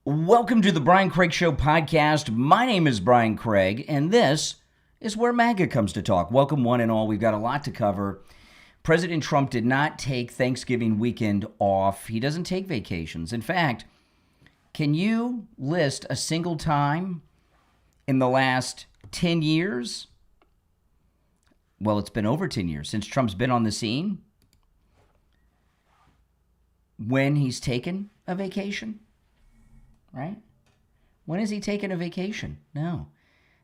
Welcome to the Brian Craig Show podcast. My name is Brian Craig, and this is where MAGA comes to talk. Welcome, one and all. We've got a lot to cover. President Trump did not take Thanksgiving weekend off. He doesn't take vacations. In fact, can you list a single time in the last 10 years? Well, it's been over 10 years since Trump's been on the scene when he's taken a vacation. Right? When has he taken a vacation? No.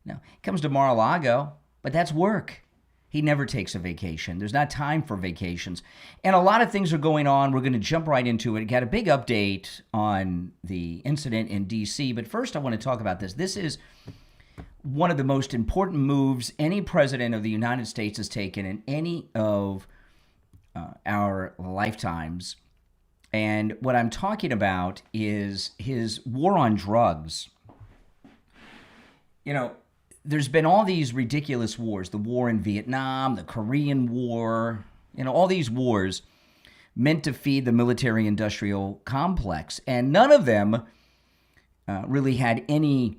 He comes to Mar-a-Lago, but that's work. He never takes a vacation. There's not time for vacations. And a lot of things are going on. We're going to jump right into it. Got a big update on the incident in D.C., but first I want to talk about this. This is one of the most important moves any president of the United States has taken in any of our lifetimes. And what I'm talking about is his war on drugs. You know, there's been all these ridiculous wars, the war in Vietnam, the Korean War, all these wars meant to feed the military-industrial complex. And none of them really had any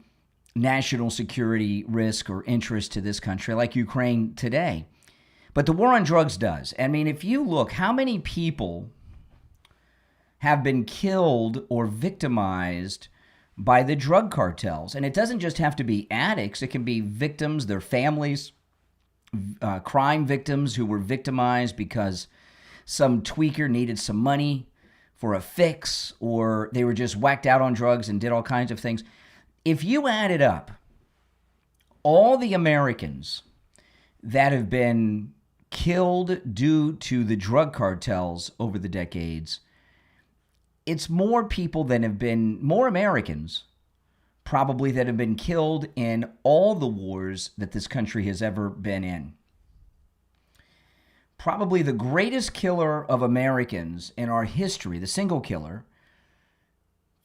national security risk or interest to this country like Ukraine today. But the war on drugs does. I mean, if you look, how many people have been killed or victimized by the drug cartels? And it doesn't just have to be addicts. It can be victims, their families, crime victims who were victimized because some tweaker needed some money for a fix, or they were just whacked out on drugs and did all kinds of things. If you added up all the Americans that have been killed due to the drug cartels over the decades, it's more people than have been, more Americans probably that have been killed in all the wars that this country has ever been in. Probably the greatest killer of Americans in our history, the single killer,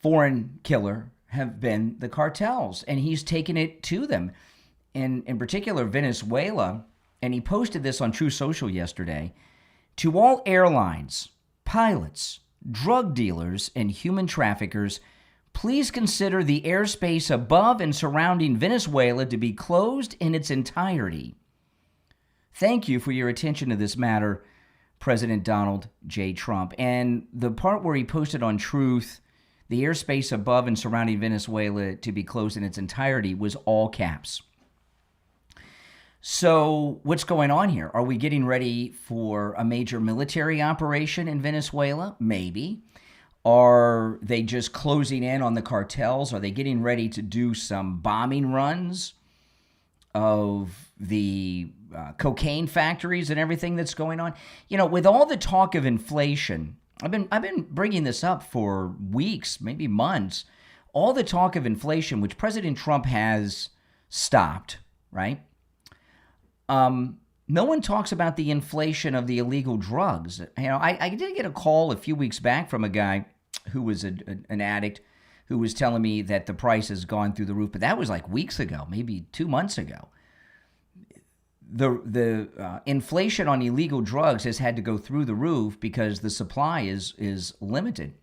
foreign killer, have been the cartels. And he's taken it to them. In particular, Venezuela, and he posted this on True Social yesterday, to all airlines, pilots, drug dealers, and human traffickers, please consider the airspace above and surrounding Venezuela to be closed in its entirety. Thank you for your attention to this matter, President Donald J. Trump. And the part where he posted on Truth, the airspace above and surrounding Venezuela to be closed in its entirety, was all caps. So what's going on here? Are we getting ready for a major military operation in Venezuela? Maybe. Are they just closing in on the cartels? Are they getting ready to do some bombing runs of the cocaine factories and everything that's going on? With all the talk of inflation, I've been bringing this up for weeks, maybe months. All the talk of inflation, which President Trump has stopped, right? No one talks about the inflation of the illegal drugs. I did get a call a few weeks back from a guy who was an addict who was telling me that the price has gone through the roof, but that was like weeks ago, maybe 2 months ago. The inflation on illegal drugs has had to go through the roof because the supply is limited.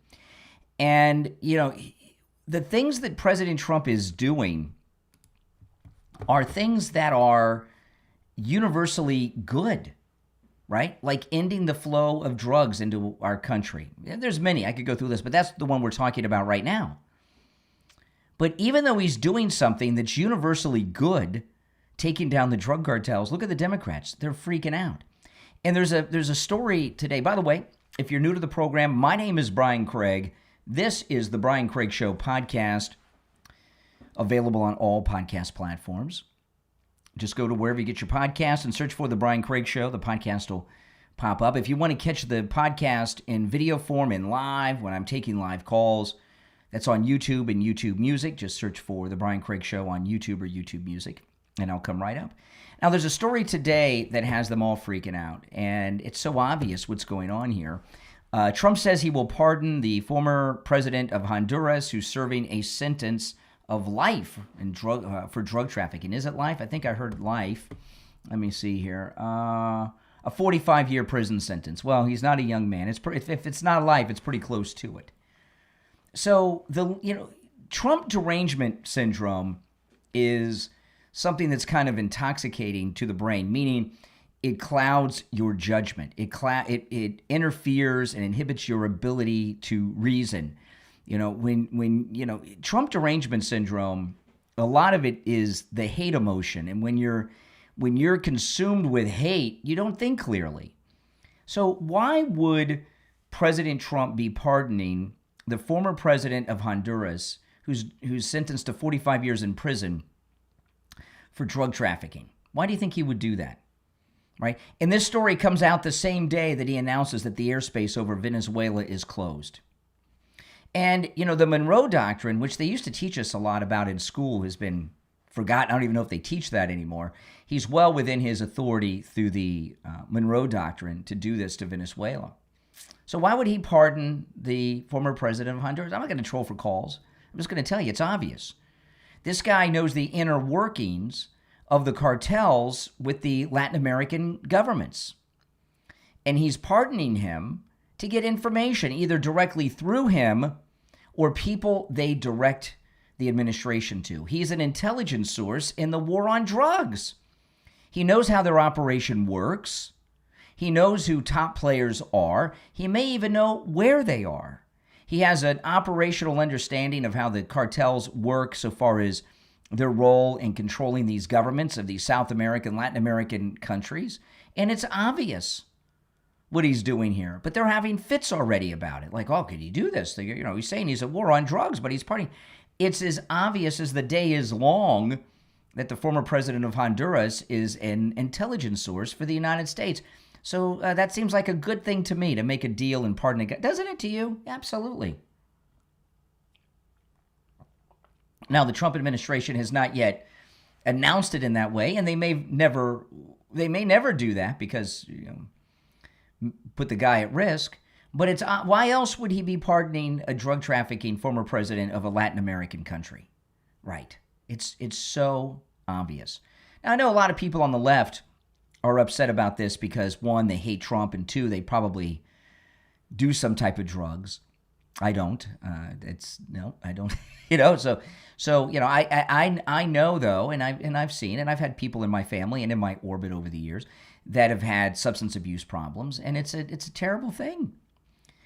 And, the things that President Trump is doing are things that are universally good, right? Like ending the flow of drugs into our country. There's many. I could go through this, but that's the one we're talking about right now. But even though he's doing something that's universally good, taking down the drug cartels, look at the Democrats. They're freaking out. And there's a story today. By the way, if you're new to the program, my name is Brian Craig. This is the Brian Craig Show podcast, available on all podcast platforms. Just go to wherever you get your podcast and search for The Brian Craig Show. The podcast will pop up. If you want to catch the podcast in video form and live, when I'm taking live calls, that's on YouTube and YouTube Music. Just search for The Brian Craig Show on YouTube or YouTube Music, and I'll come right up. Now, there's a story today that has them all freaking out, and it's so obvious what's going on here. Trump says he will pardon the former president of Honduras who's serving a sentence of life in for drug trafficking. Is it life? I think I heard life. Let me see here. A 45-year prison sentence. Well, he's not a young man. If it's not life, it's pretty close to it. So Trump derangement syndrome is something that's kind of intoxicating to the brain, meaning it clouds your judgment. It interferes and inhibits your ability to reason. When Trump derangement syndrome, a lot of it is the hate emotion, and when you're consumed with hate, you don't think clearly. So why would President Trump be pardoning the former president of Honduras, who's sentenced to 45 years in prison for drug trafficking? Why do you think he would do that? Right? And this story comes out the same day that he announces that the airspace over Venezuela is closed. And, the Monroe Doctrine, which they used to teach us a lot about in school, has been forgotten. I don't even know if they teach that anymore. He's well within his authority through the Monroe Doctrine to do this to Venezuela. So why would he pardon the former president of Honduras? I'm not going to troll for calls. I'm just going to tell you, it's obvious. This guy knows the inner workings of the cartels with the Latin American governments. And he's pardoning him to get information, either directly through him or people they direct the administration to. He's an intelligence source in the war on drugs. He knows how their operation works. He knows who top players are. He may even know where they are. He has an operational understanding of how the cartels work so far as their role in controlling these governments of these South American, Latin American countries. And it's obvious what he's doing here. But they're having fits already about it. Like, oh, could he do this? He's saying he's at war on drugs, but he's partying. It's as obvious as the day is long that the former president of Honduras is an intelligence source for the United States. So that seems like a good thing to me, to make a deal and pardon a guy. Doesn't it to you? Absolutely. Now, the Trump administration has not yet announced it in that way, and they may never do that because put the guy at risk. But it's why else would he be pardoning a drug trafficking former president of a Latin American country? Right. It's so obvious. Now, I know a lot of people on the left are upset about this because, one, they hate Trump, and two, they probably do some type of drugs. I don't. I don't. I know though, and I've seen, and I've had people in my family and in my orbit over the years that have had substance abuse problems, and it's a terrible thing.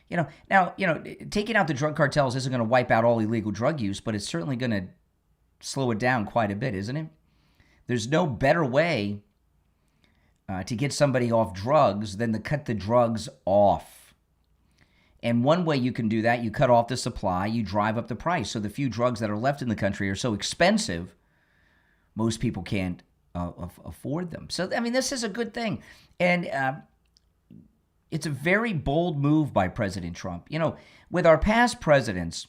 Taking out the drug cartels isn't going to wipe out all illegal drug use, but it's certainly going to slow it down quite a bit, isn't it? There's no better way to get somebody off drugs than to cut the drugs off. And one way you can do that, you cut off the supply, you drive up the price. So the few drugs that are left in the country are so expensive, most people can't afford them. So, this is a good thing. And it's a very bold move by President Trump. With our past presidents,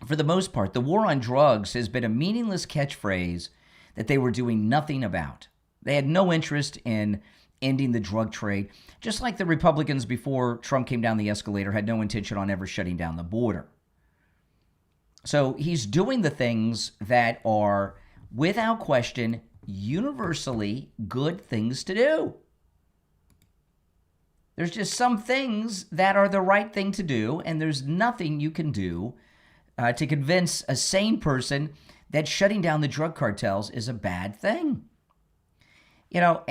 for the most part, the war on drugs has been a meaningless catchphrase that they were doing nothing about. They had no interest in ending the drug trade, just like the Republicans before Trump came down the escalator had no intention on ever shutting down the border. So he's doing the things that are, without question, universally good things to do. There's just some things that are the right thing to do, and there's nothing you can do to convince a sane person that shutting down the drug cartels is a bad thing. Look,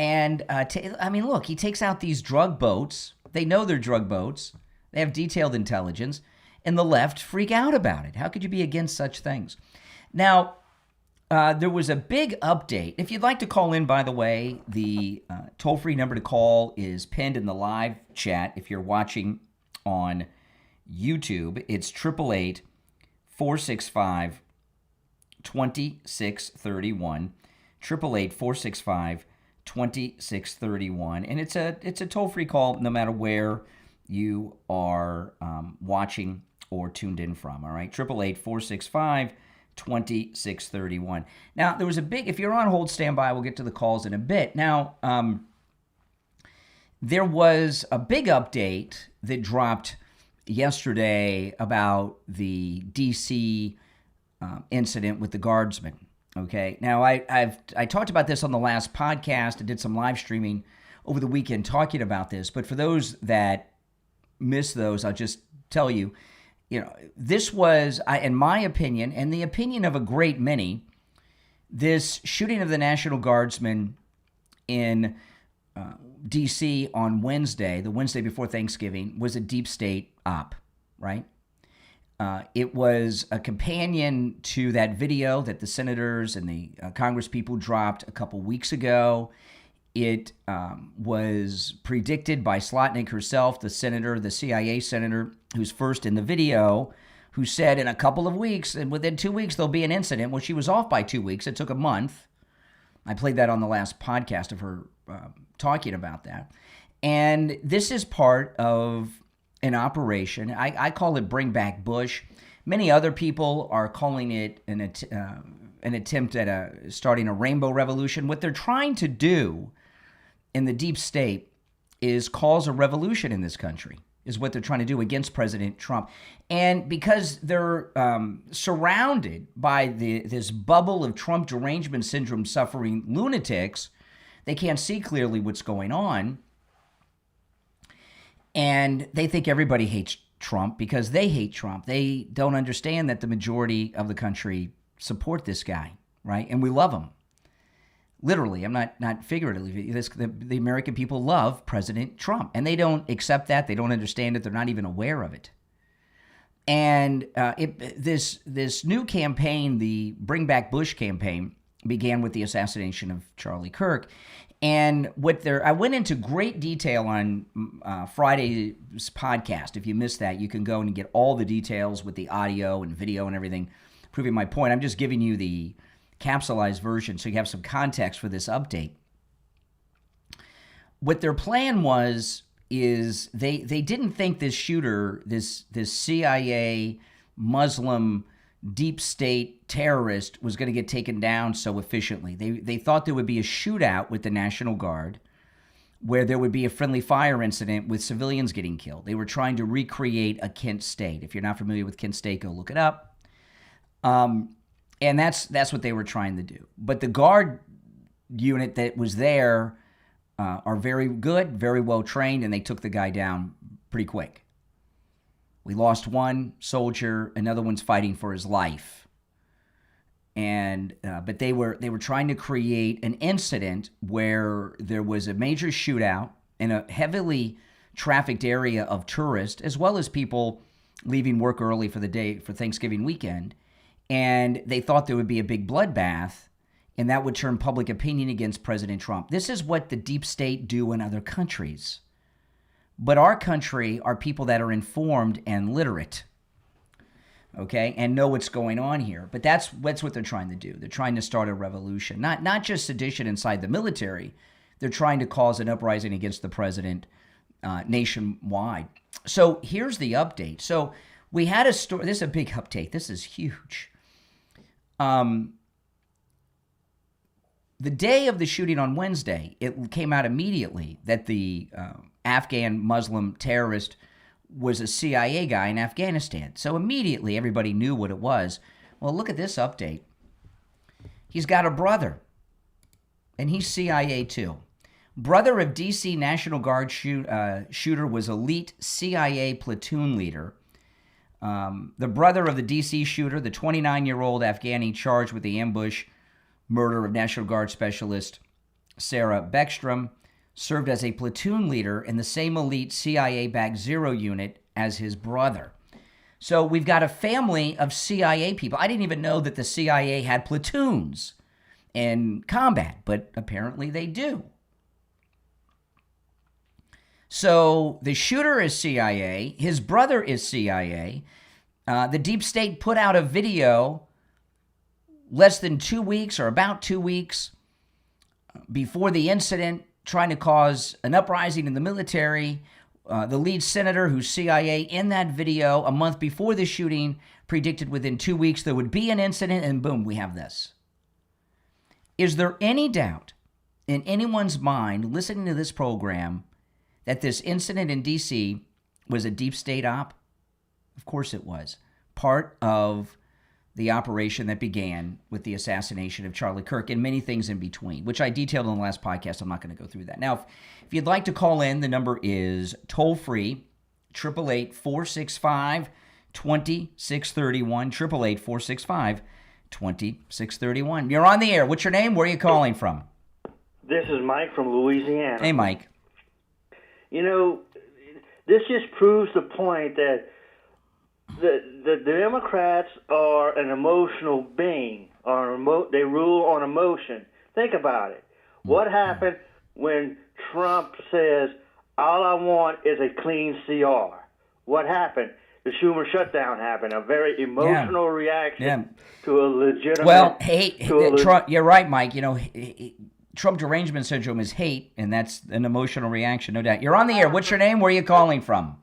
he takes out these drug boats. They know they're drug boats. They have detailed intelligence, and the left freak out about it. How could you be against such things? Now, there was a big update. If you'd like to call in, by the way, the toll-free number to call is pinned in the live chat. If you're watching on YouTube, it's 888-465-2631, 888-465-2631, and it's a toll-free call no matter where you are watching or tuned in from. All right, 888-465-2631. Now, there was a big, if you're on hold, stand by. We'll get to the calls in a bit. Now, there was a big update that dropped yesterday about the D.C. Incident with the guardsmen. Okay. Now, I talked about this on the last podcast. I did some live streaming over the weekend talking about this. But for those that missed those, I'll just tell you, this was, in my opinion, and the opinion of a great many, this shooting of the National Guardsmen in D.C. on Wednesday, the Wednesday before Thanksgiving, was a deep state op, right? It was a companion to that video that the senators and the Congress people dropped a couple weeks ago. It was predicted by Slotnick herself, the CIA senator, who's first in the video, who said in a couple of weeks, and within 2 weeks, there'll be an incident. Well, she was off by 2 weeks. It took a month. I played that on the last podcast of her talking about that. And this is part of an operation. I call it Bring Back Bush. Many other people are calling it an attempt at starting a rainbow revolution. What they're trying to do in the deep state is cause a revolution in this country, is what they're trying to do against President Trump. And because they're surrounded by this bubble of Trump derangement syndrome suffering lunatics, they can't see clearly what's going on. And they think everybody hates Trump because they hate Trump. They don't understand that the majority of the country support this guy, right? And we love him. Literally, I'm not figuratively. The American people love President Trump, and they don't accept that. They don't understand it. They're not even aware of it. And this new campaign, the Bring Back Bush campaign, began with the assassination of Charlie Kirk. And I went into great detail on Friday's podcast. If you missed that, you can go and get all the details with the audio and video and everything, proving my point. I'm just giving you the capsulized version so you have some context for this update. What their plan is they didn't think this shooter, this CIA Muslim deep state terrorist was going to get taken down so efficiently. They thought there would be a shootout with the National Guard where there would be a friendly fire incident with civilians getting killed. They were trying to recreate a Kent State. If you're not familiar with Kent State, go look it up. And that's what they were trying to do. But the Guard unit that was there are very good, very well trained, and they took the guy down pretty quick. We lost one soldier, another one's fighting for his life. And but they were trying to create an incident where there was a major shootout in a heavily trafficked area of tourists, as well as people leaving work early for the day for Thanksgiving weekend. And they thought there would be a big bloodbath, and that would turn public opinion against President Trump. This is what the deep state do in other countries. But our country are people that are informed and literate, okay, and know what's going on here. But that's what they're trying to do. They're trying to start a revolution, not just sedition inside the military. They're trying to cause an uprising against the president nationwide. So here's the update. So we had a story. This is a big update. This is huge. The day of the shooting on Wednesday, it came out immediately that the Afghan Muslim terrorist was a CIA guy in Afghanistan. So immediately everybody knew what it was. Well, look at this update. He's got a brother, and he's CIA too. Brother of D.C. National Guard shooter was elite CIA platoon leader. The brother of the D.C. shooter, the 29-year-old Afghani charged with the ambush murder of National Guard specialist Sarah Beckstrom, served as a platoon leader in the same elite CIA-backed Zero unit as his brother. So we've got a family of CIA people. I didn't even know that the CIA had platoons in combat, but apparently they do. So the shooter is CIA. His brother is CIA. The deep state put out a video less than 2 weeks or about 2 weeks before the incident, trying to cause an uprising in the military. The lead senator, who's CIA, in that video a month before the shooting, predicted within 2 weeks there would be an incident, and boom, we have this. Is there any doubt in anyone's mind listening to this program that this incident in D.C. was a deep state op? Of course it was. Part of the operation that began with the assassination of Charlie Kirk and many things in between, which I detailed on the last podcast. I'm not going to go through that. Now, if you'd like to call in, the number is toll-free, 888-465-2736, 2631, 888-465-2631. You're on the air. What's your name? Where are you calling from? This is Mike from Louisiana. Hey, Mike. You know, this just proves the point that the Democrats are an emotional being. They rule on emotion. Think about it. What happened when Trump says, all I want is a clean CR? What happened? The Schumer shutdown happened, a very emotional reaction to a legitimate... Well, Trump, you're right, Mike. You know, Trump derangement syndrome is hate, and that's an emotional reaction, no doubt. You're on the air. What's your name? Where are you calling from?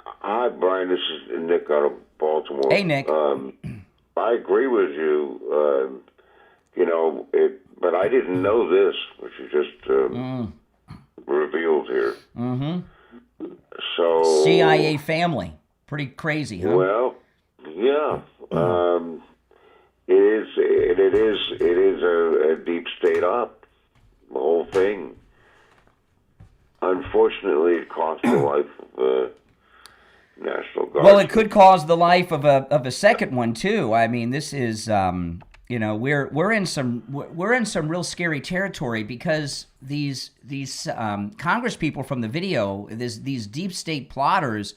Hi, Brian. This is Nick out of Baltimore. Hey, Nick. I agree with you. But I didn't know this, which you just revealed here. Mm-hmm. So CIA family, pretty crazy, huh? Well, yeah. It is a deep state op. The whole thing. Unfortunately, it cost the life of National Guard. Well, it could cause the life of a second one too. I mean, this is we're in some real scary territory because these Congress people from the video, these deep state plotters,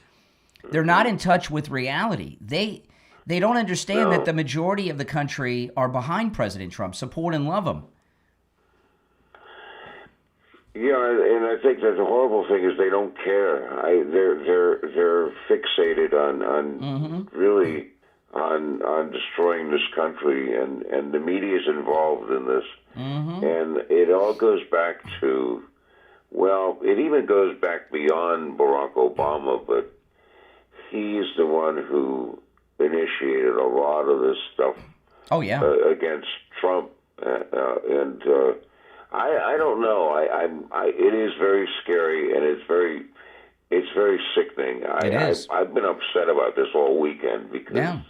they're not in touch with reality. They don't understand that the majority of the country are behind President Trump, support and love him. Yeah, and I think that the horrible thing is they don't care. They're fixated on really on destroying this country, and the media is involved in this, and it all goes back to, well, it even goes back beyond Barack Obama, but he's the one who initiated a lot of this stuff. Oh yeah, against Trump, and. I don't know. It is very scary, and it's very sickening. It is. I've been upset about this all weekend because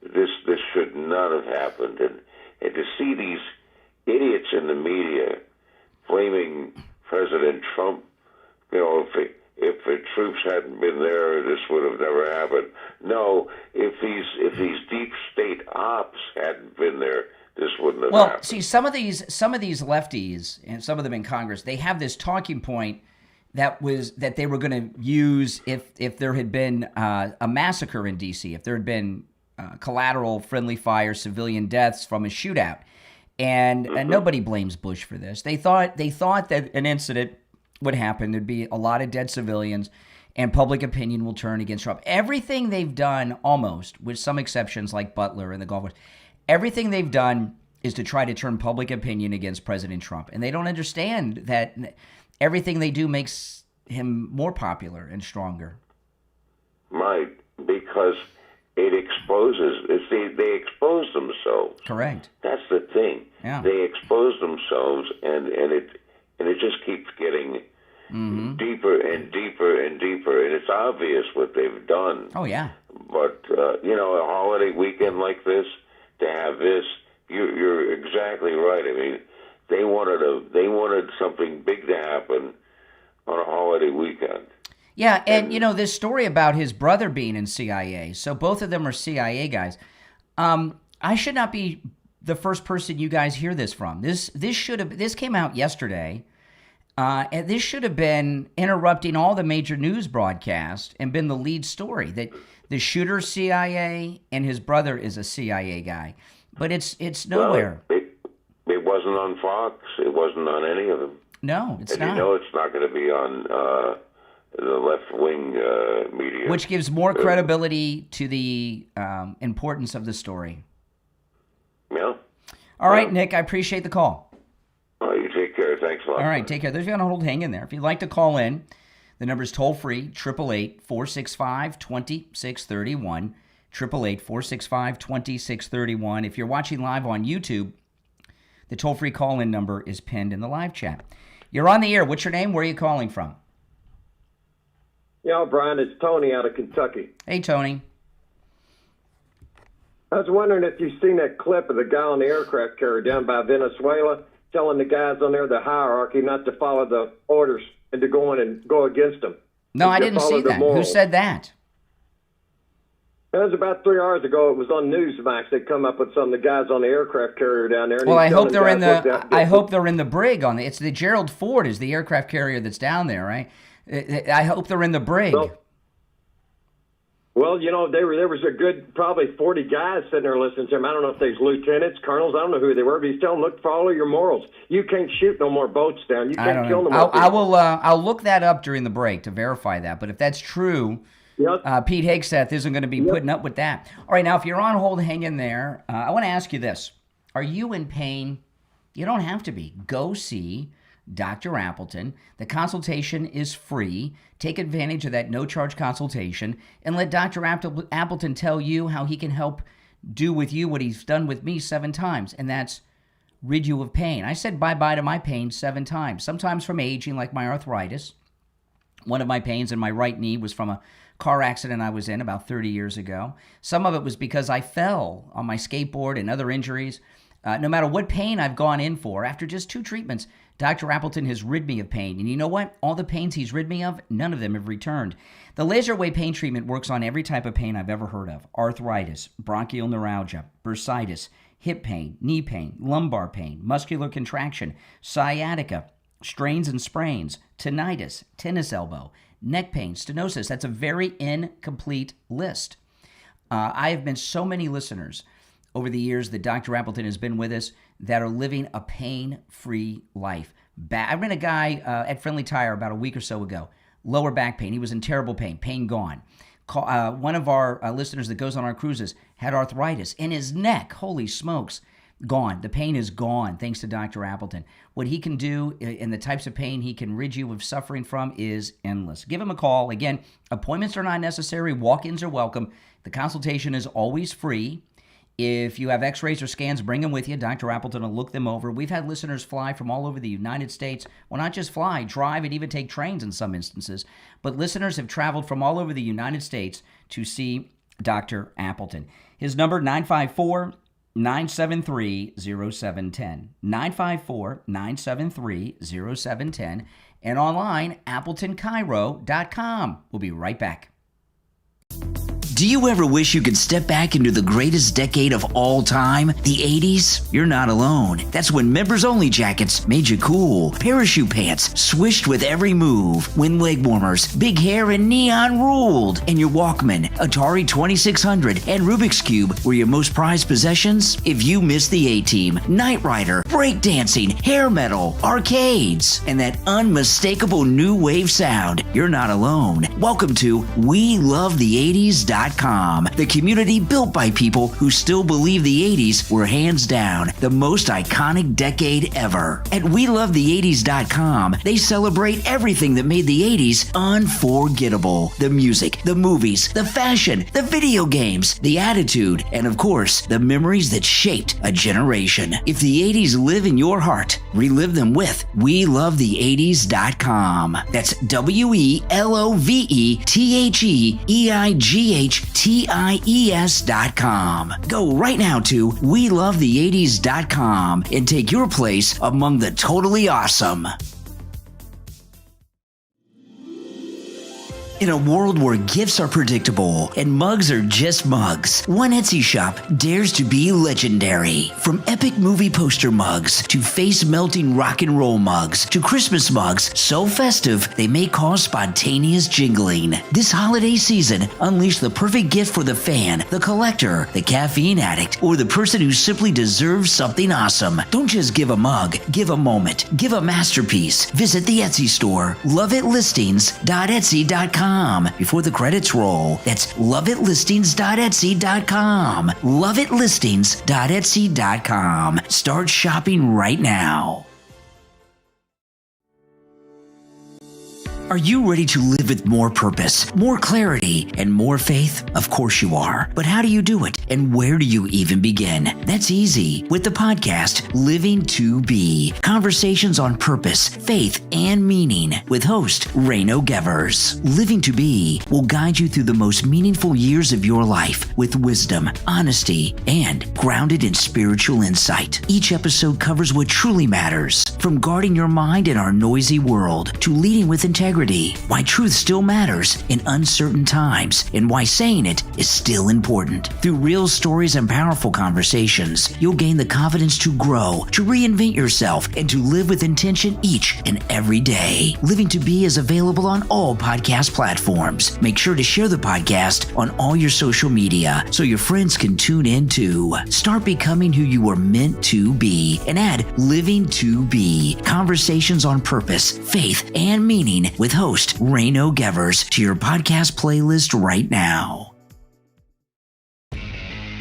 this should not have happened, and to see these idiots in the media blaming President Trump, if the troops hadn't been there, this would have never happened. No, if these deep state ops hadn't been there, this wouldn't have happened. See, some of these lefties, and some of them in Congress, they have this talking point that they were going to use if there had been a massacre in D.C., if there had been collateral friendly fire, civilian deaths from a shootout, and nobody blames Bush for this. They thought that an incident would happen, there'd be a lot of dead civilians, and public opinion will turn against Trump. Everything they've done, almost, with some exceptions like Butler and the Gulf Wars, everything they've done is to try to turn public opinion against President Trump. And they don't understand that everything they do makes him more popular and stronger. Right, because it exposes, they expose themselves. Correct. That's the thing. Yeah. They expose themselves, and it just keeps getting deeper and deeper and deeper, and it's obvious what they've done. Oh, yeah. But, a holiday weekend like this, to have this, you're exactly right. I mean, they wanted something big to happen on a holiday weekend. Yeah, and this story about his brother being in CIA. So both of them are CIA guys. I should not be the first person you guys hear this from. This came out yesterday, and this should have been interrupting all the major news broadcasts and been the lead story that the shooter's CIA and his brother is a CIA guy. But it's nowhere. Well, it wasn't on Fox. It wasn't on any of them. No, it's not. And it's not going to be on the left-wing media. Which gives more credibility to the importance of the story. Yeah. All right, Nick, I appreciate the call. You take care. Thanks a lot. All right, take care. There's you on hold. Hang in there. If you'd like to call in, the number's toll-free, 888-465-2631, 888-465-2631. If you're watching live on YouTube, the toll-free call-in number is pinned in the live chat. You're on the air. What's your name? Where are you calling from? Yeah, Brian, it's Tony out of Kentucky. Hey, Tony. I was wondering if you've seen that clip of the guy on the aircraft carrier down by Venezuela telling the guys on there, the hierarchy, not to follow the orders and to go in and go against them. No, I didn't see that. Who said that? It was about 3 hours ago. It was on Newsmax. They come up with some of the guys on the aircraft carrier down there. And Well, I he's hope telling they're guys, in look, the. I hope they're in the brig on the. It's the Gerald Ford is the aircraft carrier that's down there, right? I hope they're in the brig. Well, you know, there was a good probably 40 guys sitting there listening to him. I don't know if they's lieutenants, colonels. I don't know who they were, but he's telling them, look, follow your morals. You can't shoot no more boats down. You can't kill no more people. I'll look that up during the break to verify that. But if that's true, Yep. Pete Hegseth isn't going to be putting up with that. All right, now if you're on hold, hang in there. I want to ask you this: are you in pain? You don't have to be. Go see Dr. Appleton. The consultation is free. Take advantage of that no-charge consultation and let Dr. Appleton tell you how he can help do with you what he's done with me 7 times, and that's rid you of pain. I said bye-bye to my pain 7 times, sometimes from aging, like my arthritis. One of my pains in my right knee was from a car accident I was in about 30 years ago. Some of it was because I fell on my skateboard and other injuries. No matter what pain I've gone in for, after just 2 treatments, Dr. Appleton has rid me of pain. And you know what? All the pains he's rid me of, none of them have returned. The laser wave pain treatment works on every type of pain I've ever heard of: arthritis, bronchial neuralgia, bursitis, hip pain, knee pain, lumbar pain, muscular contraction, sciatica, strains and sprains, tinnitus, tennis elbow, neck pain, stenosis. That's a very incomplete list. I have been so many listeners over the years that Dr. Appleton has been with us that are living a pain-free life. I met a guy at Friendly Tire about a week or so ago. Lower back pain. He was in terrible pain. Pain gone. One of our listeners that goes on our cruises had arthritis in his neck. Holy smokes. Gone. The pain is gone thanks to Dr. Appleton. What he can do and the types of pain he can rid you of suffering from is endless. Give him a call. Again, appointments are not necessary. Walk-ins are welcome. The consultation is always free. If you have x-rays or scans, bring them with you. Dr. Appleton will look them over. We've had listeners fly from all over the United States. Well, not just fly, drive, and even take trains in some instances. But listeners have traveled from all over the United States to see Dr. Appleton. His number, 954-973-0710. 954-973-0710. And online, AppletonCairo.com. We'll be right back. Do you ever wish you could step back into the greatest decade of all time, the 80s? You're not alone. That's when members-only jackets made you cool, parachute pants swished with every move, wind leg warmers, big hair, and neon ruled, and your Walkman, Atari 2600, and Rubik's Cube were your most prized possessions? If you missed the A-Team, Knight Rider, breakdancing, hair metal, arcades, and that unmistakable new wave sound, you're not alone. Welcome to WeLoveThe80s.com. The community built by people who still believe the 80s were hands down the most iconic decade ever. At WeLoveThe80s.com, they celebrate everything that made the 80s unforgettable. The music, the movies, the fashion, the video games, the attitude, and of course, the memories that shaped a generation. If the 80s live in your heart, relive them with WeLoveThe80s.com. That's WeLoveTheeights.com. Go right now to WeLoveThe80s.com and take your place among the totally awesome. In a world where gifts are predictable and mugs are just mugs, one Etsy shop dares to be legendary. From epic movie poster mugs to face-melting rock and roll mugs to Christmas mugs so festive they may cause spontaneous jingling. This holiday season, unleash the perfect gift for the fan, the collector, the caffeine addict, or the person who simply deserves something awesome. Don't just give a mug, give a moment, give a masterpiece. Visit the Etsy store, loveitlistings.etsy.com. Before the credits roll. That's loveitlistings.etsy.com. Loveitlistings.etsy.com. Start shopping right now. Are you ready to live with more purpose, more clarity, and more faith? Of course you are. But how do you do it? And where do you even begin? That's easy with the podcast, Living to Be. Conversations on purpose, faith, and meaning with host Reno Gevers. Living to Be will guide you through the most meaningful years of your life with wisdom, honesty, and grounded in spiritual insight. Each episode covers what truly matters, from guarding your mind in our noisy world to leading with integrity integrity, why truth still matters in uncertain times, and why saying it is still important. Through real stories and powerful conversations, you'll gain the confidence to grow, to reinvent yourself, and to live with intention each and every day. Living to Be is available on all podcast platforms. Make sure to share the podcast on all your social media so your friends can tune in too. Start becoming who you were meant to be and add Living to Be. Conversations on purpose, faith, and meaning with host Rayno Gevers to your podcast playlist right now.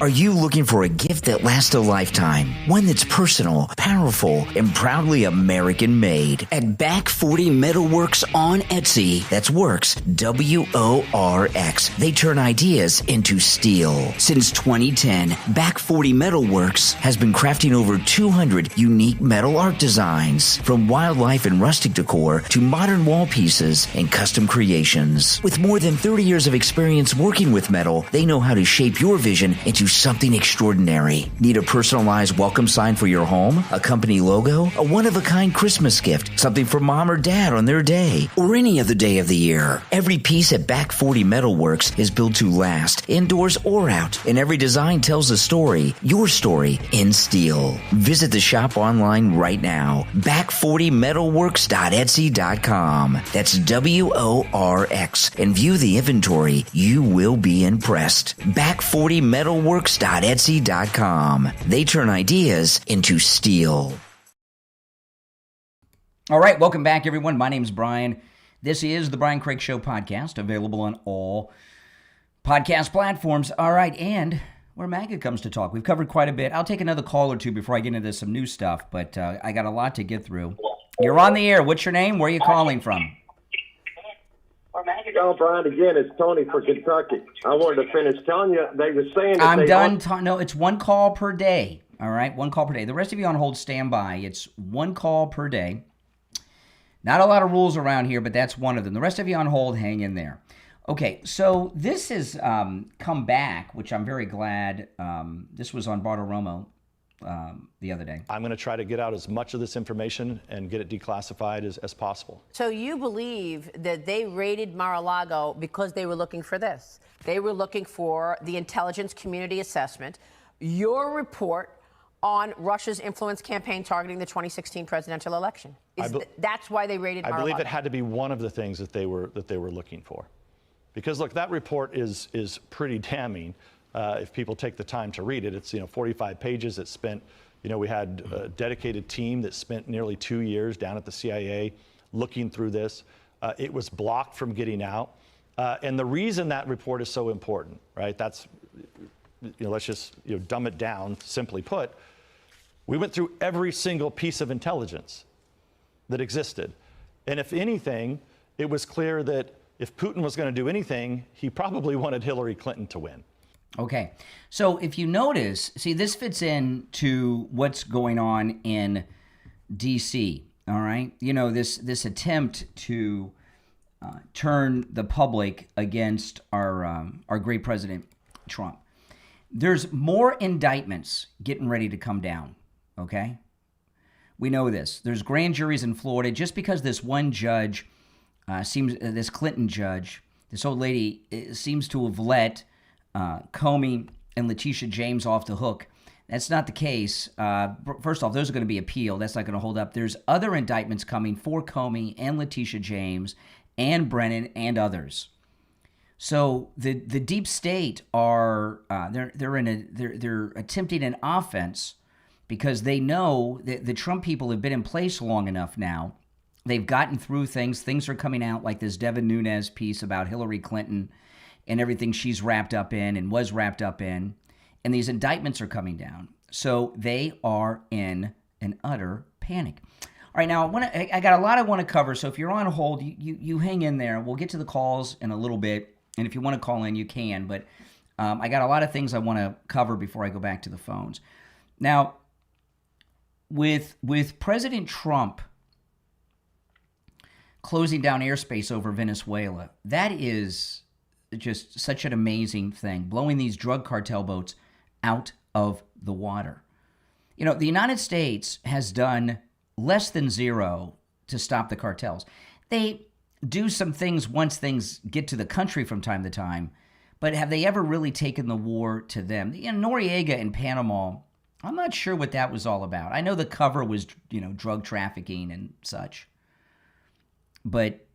Are you looking for a gift that lasts a lifetime? One that's personal, powerful, and proudly American-made. At Back 40 Metalworks on Etsy, that's Works, W-O-R-X. They turn ideas into steel. Since 2010, Back 40 Metalworks has been crafting over 200 unique metal art designs, from wildlife and rustic decor to modern wall pieces and custom creations. With more than 30 years of experience working with metal, they know how to shape your vision into something extraordinary. Need a personalized welcome sign for your home? A company logo? A one-of-a-kind Christmas gift? Something for mom or dad on their day? Or any other day of the year? Every piece at Back 40 Metalworks is built to last, indoors or out, and every design tells a story, your story, in steel. Visit the shop online right now. Back40metalworks.etsy.com. That's W-O-R-X. And view the inventory. You will be impressed. Back40metalworks.etsy.com. They turn ideas into steel. All right, welcome back, everyone. My name's Brian. This is the Brian Craig Show podcast, available on all podcast platforms. All right, and where MAGA comes to talk. We've covered quite a bit. I'll take another call or two before I get into some new stuff, but I got a lot to get through. You're on the air. What's your name? Where are you calling from? Oh, Brian, again, it's Tony for Kentucky. I wanted to finish telling you, they were saying that I'm done. No, it's one call per day. All right, one call per day. The rest of you on hold, stand by. It's one call per day. Not a lot of rules around here, but that's one of them. The rest of you on hold, hang in there. Okay, so this has come back, which I'm very glad. This was on Bartolomo the other day. I'm going to try to get out as much of this information and get it declassified as possible. So you believe that they raided Mar-a-Lago because they were looking for this? They were looking for the intelligence community assessment, your report on Russia's influence campaign targeting the 2016 presidential election. That's why they raided Mar-a-Lago? I believe it had to be one of the things that they were looking for. Because look, that report is pretty damning. If people take the time to read it, it's 45 pages. It's spent, we had a dedicated team that spent nearly 2 years down at the CIA looking through this. It was blocked from getting out, and the reason that report is so important, right? That's, let's just dumb it down. Simply put, we went through every single piece of intelligence that existed, and if anything, it was clear that if Putin was going to do anything, he probably wanted Hillary Clinton to win. Okay, so if you notice, see, this fits in to what's going on in D.C., all right? This attempt to turn the public against our great President Trump. There's more indictments getting ready to come down, okay? We know this. There's grand juries in Florida. Just because this one judge this Clinton judge, this old lady, seems to have let Comey and Letitia James off the hook. That's not the case. First off, those are going to be appealed. That's not going to hold up. There's other indictments coming for Comey and Letitia James and Brennan and others. So the deep state are they're attempting an offense because they know that the Trump people have been in place long enough now. They've gotten through things. Things are coming out like this Devin Nunes piece about Hillary Clinton and everything she's wrapped up in and was wrapped up in. And these indictments are coming down. So they are in an utter panic. All right, now I got a lot I want to cover. So if you're on hold, you hang in there. We'll get to the calls in a little bit. And if you want to call in, you can. But I got a lot of things I want to cover before I go back to the phones. Now, with President Trump closing down airspace over Venezuela, that is just such an amazing thing, blowing these drug cartel boats out of the water. The United States has done less than zero to stop the cartels. They do some things once things get to the country from time to time, but have they ever really taken the war to them? Noriega in Panama, I'm not sure what that was all about. I know the cover was, drug trafficking and such, but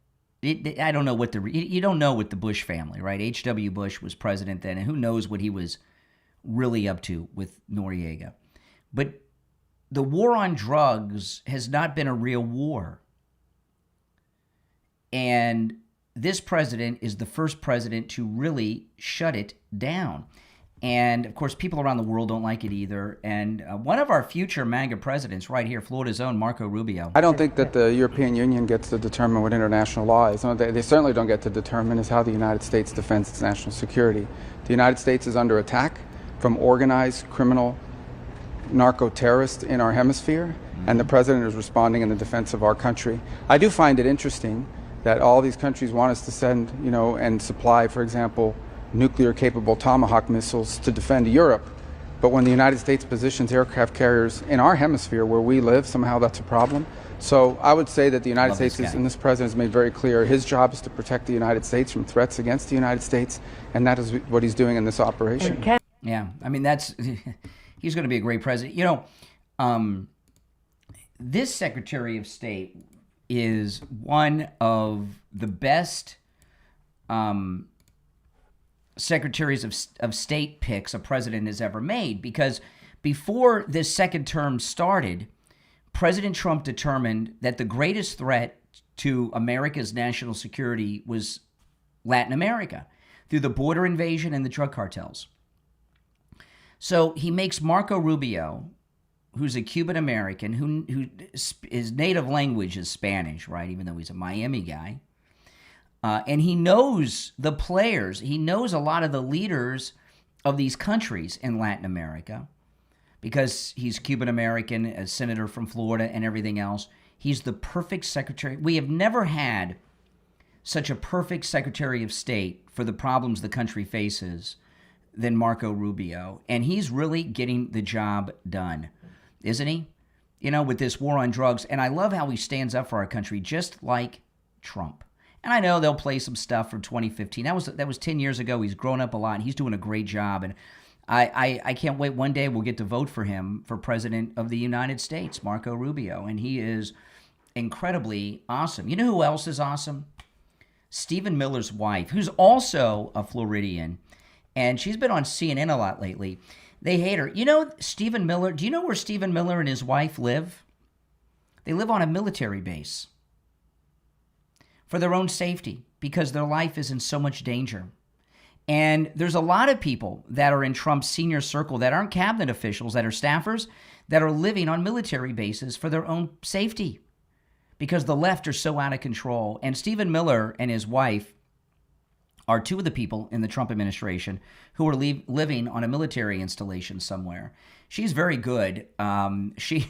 I don't know what you don't know with the Bush family, right? H.W. Bush was president then, and who knows what he was really up to with Noriega. But the war on drugs has not been a real war. And this president is the first president to really shut it down. And, of course, people around the world don't like it either. And one of our future MAGA presidents right here, Florida's own Marco Rubio. I don't think that the European Union gets to determine what international law is. They certainly don't get to determine is how the United States defends its national security. The United States is under attack from organized criminal narco-terrorists in our hemisphere, and the president is responding in the defense of our country. I do find it interesting that all these countries want us to send, and supply, for example, nuclear-capable Tomahawk missiles to defend Europe. But when the United States positions aircraft carriers in our hemisphere where we live, somehow that's a problem. So I would say that the United States and this president has made very clear his job is to protect the United States from threats against the United States, and that is what he's doing in this operation. Yeah, I mean, he's going to be a great president. This Secretary of State is one of the best secretaries of state picks a president has ever made, because before this second term started, President Trump determined that the greatest threat to America's national security was Latin America through the border invasion and the drug cartels. So he makes Marco Rubio, who's a Cuban American, who his native language is Spanish, right? Even though he's a Miami guy. And he knows the players. He knows a lot of the leaders of these countries in Latin America because he's Cuban American, a senator from Florida, and everything else. He's the perfect secretary. We have never had such a perfect Secretary of State for the problems the country faces than Marco Rubio. And he's really getting the job done, isn't he? With this war on drugs. And I love how he stands up for our country, just like Trump. And I know they'll play some stuff from 2015. That was 10 years ago. He's grown up a lot, and he's doing a great job. And I can't wait. One day we'll get to vote for him for President of the United States, Marco Rubio. And he is incredibly awesome. You know who else is awesome? Stephen Miller's wife, who's also a Floridian. And she's been on CNN a lot lately. They hate her. Stephen Miller, do you know where Stephen Miller and his wife live? They live on a military base for their own safety because their life is in so much danger. And there's a lot of people that are in Trump's senior circle that aren't cabinet officials, that are staffers, that are living on military bases for their own safety because the left are so out of control. And Stephen Miller and his wife are two of the people in the Trump administration who are living on a military installation somewhere. She's very good. She's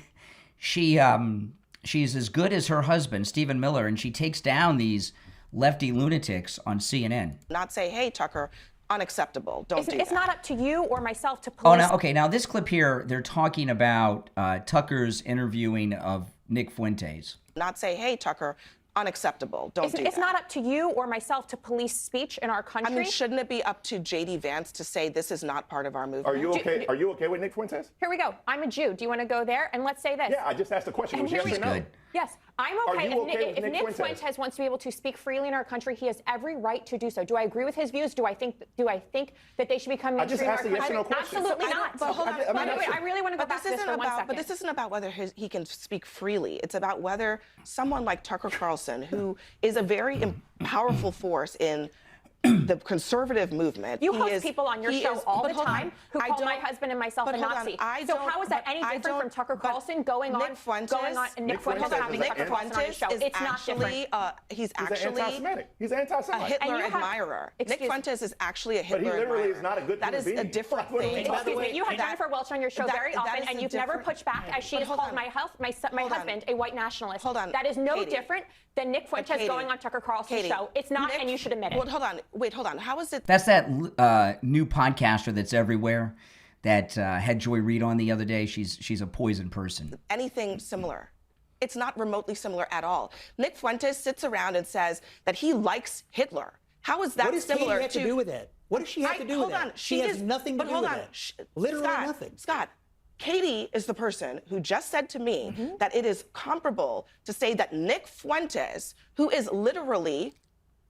as good as her husband, Stephen Miller, and she takes down these lefty lunatics on CNN. Not say, hey, Tucker, unacceptable. Don't do that. It's not up to you or myself to police. Now this clip here, they're talking about Tucker's interviewing of Nick Fuentes. Not say, hey, Tucker, unacceptable. Don't do that. It's not up to you or myself to police speech in our country. I mean, shouldn't it be up to J.D. Vance to say this is not part of our movement? Are you okay? Are you okay with Nick Fuentes? Here we go. I'm a Jew. Do you want to go there? And let's say this. Yeah, I just asked a question. And Yes or no? Good. Yes, I'm okay. If Nick Fuentes wants to be able to speak freely in our country, he has every right to do so. Do I agree with his views? Do I think that they should become mainstream in our country? Yes or no question. Absolutely not. But hold on. I really want to go back to this for 1 second. But this isn't about whether he can speak freely. It's about whether someone like Tucker Carlson, who is a very powerful force in the conservative movement. You host people on your show all the time who call my husband and myself a Nazi. So how is that any different from Tucker Carlson going on Nick Fuentes having Tucker Carlson on his show? It's not different. He's actually anti-Semitic. He's anti-Semite. A Hitler admirer. Nick Fuentes is actually a Hitler admirer. But he literally is not a good That is a different thing. Excuse me, you have Jennifer Welch on your show very often, and you've never pushed back as she has called my husband a white nationalist. Hold on. That is no different than Nick Fuentes going on Tucker Carlson's show. It's not, and you should admit it. Well, hold on. How is it? That's that new podcaster that's everywhere that had Joy Reid on the other day. She's a poison person. Anything similar. It's not remotely similar at all. Nick Fuentes sits around and says that he likes Hitler. How is that similar to do with it? What does she have to do with it? She has nothing to do with it. Literally nothing. Scott, Katie is the person who just said to me that it is comparable to say that Nick Fuentes, who is literally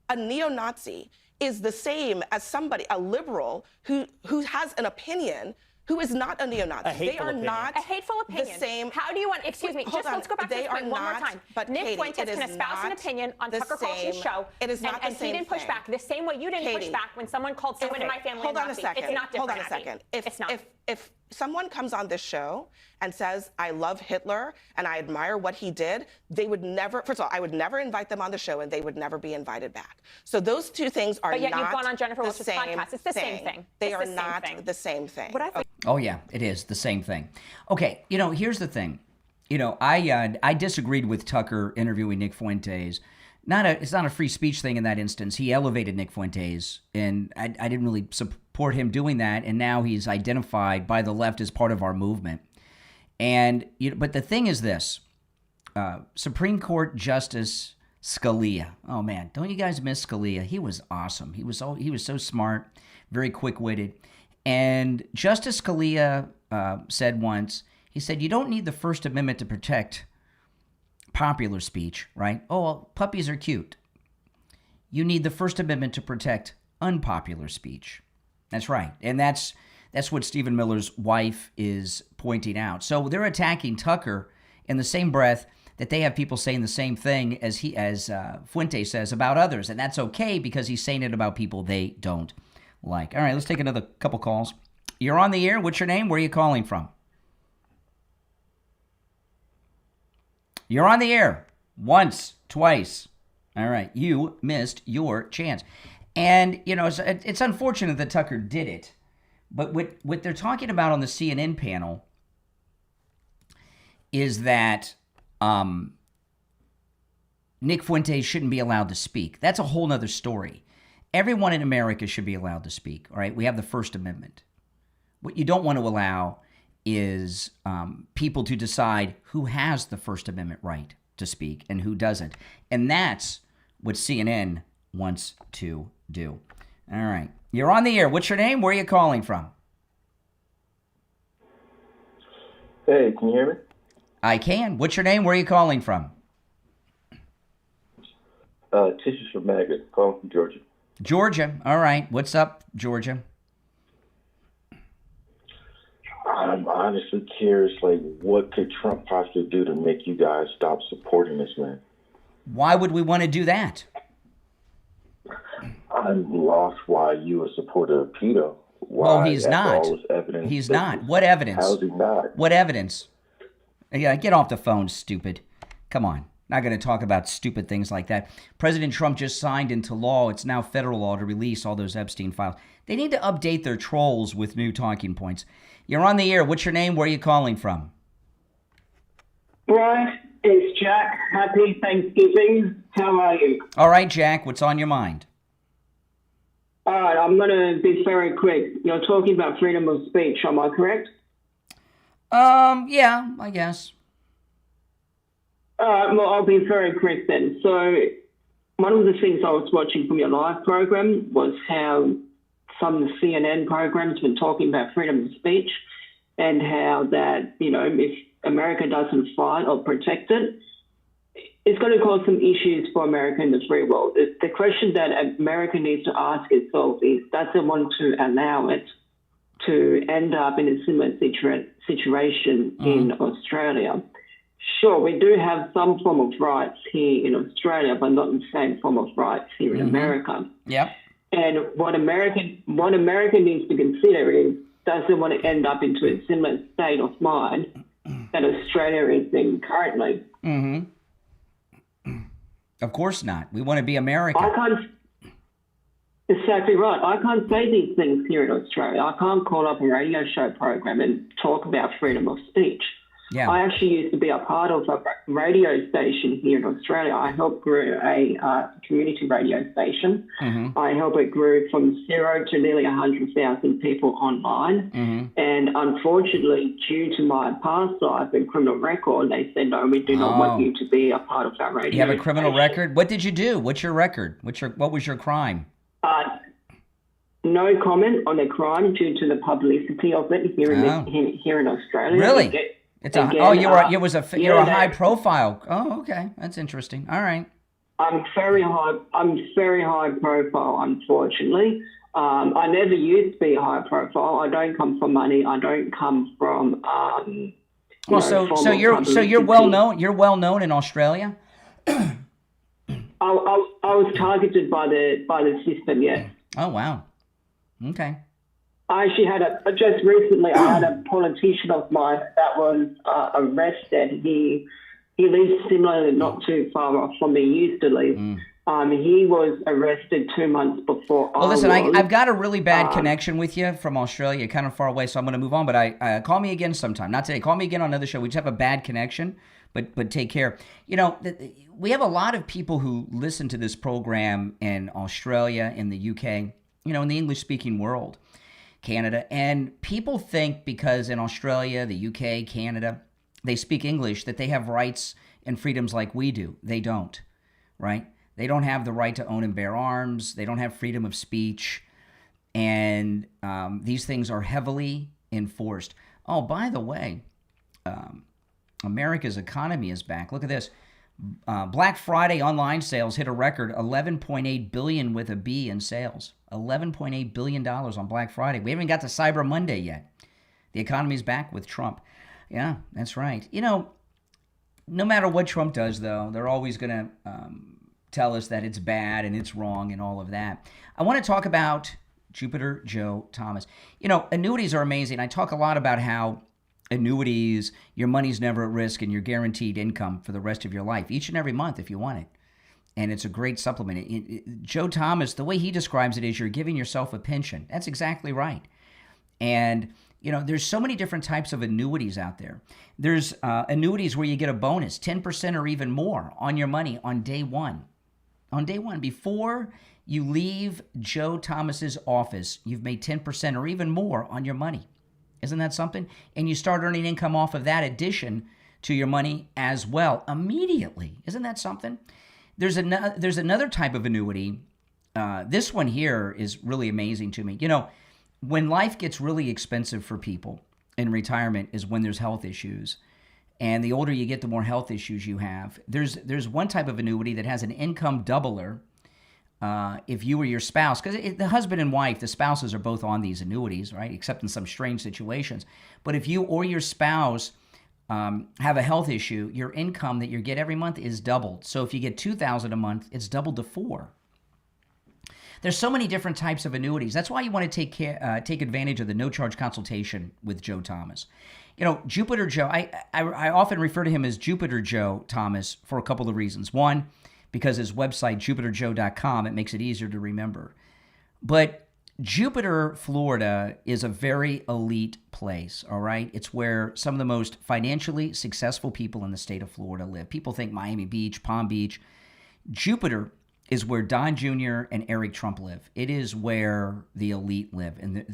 a neo-Nazi, is the same as somebody, a liberal, who has an opinion who is not a neo-Nazi. They are not a hateful opinion. The same. How do you want? Excuse me. Let's go back to this point one more time. But Nick Katie, Fuentes can espouse an opinion on Tucker Carlson's show, it is not and the same he didn't push thing. back the same way you didn't push back when someone called someone in my family Hold a on Nazi. a second. It's not different. Hold on a second. It's not. If someone comes on this show and says, I love Hitler and I admire what he did, they would never, first of all, I would never invite them on the show and they would never be invited back. So those two things are not the same thing. But yet you've gone on Jennifer Wilson's podcast. It's the same thing. They are not the same thing. Oh, yeah, it is the same thing. Okay, here's the thing. I disagreed with Tucker interviewing Nick Fuentes. It's not a free speech thing in that instance. He elevated Nick Fuentes, and I didn't really support him doing that. And now he's identified by the left as part of our movement. And but the thing is this: Supreme Court Justice Scalia. Oh man, don't you guys miss Scalia? He was awesome. He was so smart, very quick-witted. And Justice Scalia said once, he said, you don't need the First Amendment to protect popular speech, right? Oh, well, puppies are cute. You need the First Amendment to protect unpopular speech. That's right. And that's what Stephen Miller's wife is pointing out. So they're attacking Tucker in the same breath that they have people saying the same thing as Fuentes says about others. And that's okay because he's saying it about people they don't like. All right, let's take another couple calls. You're on the air. What's your name? Where are you calling from? You're on the air. Once, twice. All right, you missed your chance. And, it's unfortunate that Tucker did it. But what they're talking about on the CNN panel is that Nick Fuentes shouldn't be allowed to speak. That's a whole other story. Everyone in America should be allowed to speak, all right? We have the First Amendment. What you don't want to allow is people to decide who has the First Amendment right to speak and who doesn't. And that's what CNN wants to do. All right. You're on the air. What's your name? Where are you calling from? Hey, can you hear me? I can. What's your name? Where are you calling from? Tissues from Maggot, calling from Georgia. Georgia. All right. What's up, Georgia? I'm honestly curious, what could Trump possibly do to make you guys stop supporting this man? Why would we want to do that? I'm lost why you would support a pedo. Well, he's not. He's not. What evidence? How is he not? What evidence? Yeah, get off the phone, stupid. Come on. Not going to talk about stupid things like that. President Trump just signed into law. It's now federal law to release all those Epstein files. They need to update their trolls with new talking points. You're on the air. What's your name? Where are you calling from? Right, it's Jack. Happy Thanksgiving. How are you? All right, Jack. What's on your mind? All right, I'm going to be very quick. You're talking about freedom of speech, am I correct? Yeah, I guess. All right, well, I'll be very quick then. So one of the things I was watching from your live program was how some of the CNN programs were talking about freedom of speech and how that, if America doesn't fight or protect it, it's going to cause some issues for America in the free world. The question that America needs to ask itself is, does it want to allow it to end up in a similar situation in Australia? Sure, we do have some form of rights here in Australia, but not the same form of rights here in America. Yep. And what America needs to consider is, does it want to end up into a similar state of mind that Australia is in currently? Mm-hmm. Of course not. We want to be America. Exactly right. I can't say these things here in Australia. I can't call up a radio show program and talk about freedom of speech. Yeah. I actually used to be a part of a radio station here in Australia. I helped grow a community radio station. Mm-hmm. I helped it grow from 0 to nearly 100,000 people online. Mm-hmm. And unfortunately, due to my past life and criminal record, they said, no, we do not want you to be a part of that radio You have a criminal station. record? What did you do? What's your record? What was your crime? No comment on the crime due to the publicity of it here in Australia. Really? You're a high profile. Oh, okay, that's interesting. All right. I'm very high profile, unfortunately. I never used to be high profile. I don't come from money. I don't come from. So you're well known. You're well known in Australia. I was targeted by the system. Yes. Oh wow. Okay. I actually just recently I had a politician of mine that was arrested. He lives similarly not too far off from me. He used to live. He was arrested 2 months before. Well, listen, I've got a really bad connection with you from Australia, kind of far away, so I'm going to move on. But I call me again sometime. Not today. Call me again on another show. We just have a bad connection, but take care. You know, we have a lot of people who listen to this program in Australia, in the UK, you know, in the English-speaking world, Canada. And people think because in Australia, the UK, Canada, they speak English, that they have rights and freedoms like we do. They don't, right? They don't have the right to own and bear arms. They don't have freedom of speech. And these things are heavily enforced. Oh, by the way, America's economy is back. Look at this. Black Friday online sales hit a record $11.8 billion with a B in sales. $11.8 billion on Black Friday. We haven't got to Cyber Monday yet. The economy's back with Trump. Yeah, that's right. You know, no matter what Trump does, though, they're always going to tell us that it's bad and it's wrong and all of that. I want to talk about Jupiter Joe Thomas. You know, annuities are amazing. I talk a lot about how annuities, your money's never at risk and you're guaranteed income for the rest of your life, each and every month if you want it. And it's a great supplement. Joe Thomas, the way he describes it is you're giving yourself a pension. That's exactly right. And, you know, there's so many different types of annuities out there. There's annuities where you get a bonus, 10% or even more on your money on day one. On day one, before you leave Joe Thomas's office, you've made 10% or even more on your money. Isn't that something? And you start earning income off of that addition to your money as well immediately. Isn't that something? There's another type of annuity. This one here is really amazing to me. You know, when life gets really expensive for people in retirement is when there's health issues. And the older you get, the more health issues you have. There's one type of annuity that has an income doubler if you or your spouse, because the husband and wife, the spouses are both on these annuities, right? Except in some strange situations. But if you or your spouse have a health issue, your income that you get every month is doubled. So if you get $2,000 a month, it's doubled to $4,000. There's so many different types of annuities. That's why you want to take advantage of the no-charge consultation with Joe Thomas. You know, Jupiter Joe, I often refer to him as Jupiter Joe Thomas for a couple of reasons. One, because his website, jupiterjoe.com, it makes it easier to remember. But Jupiter, Florida is a very elite place, all right? It's where some of the most financially successful people in the state of Florida live. People think Miami Beach, Palm Beach. Jupiter is where Don Jr. and Eric Trump live. It is where the elite live. And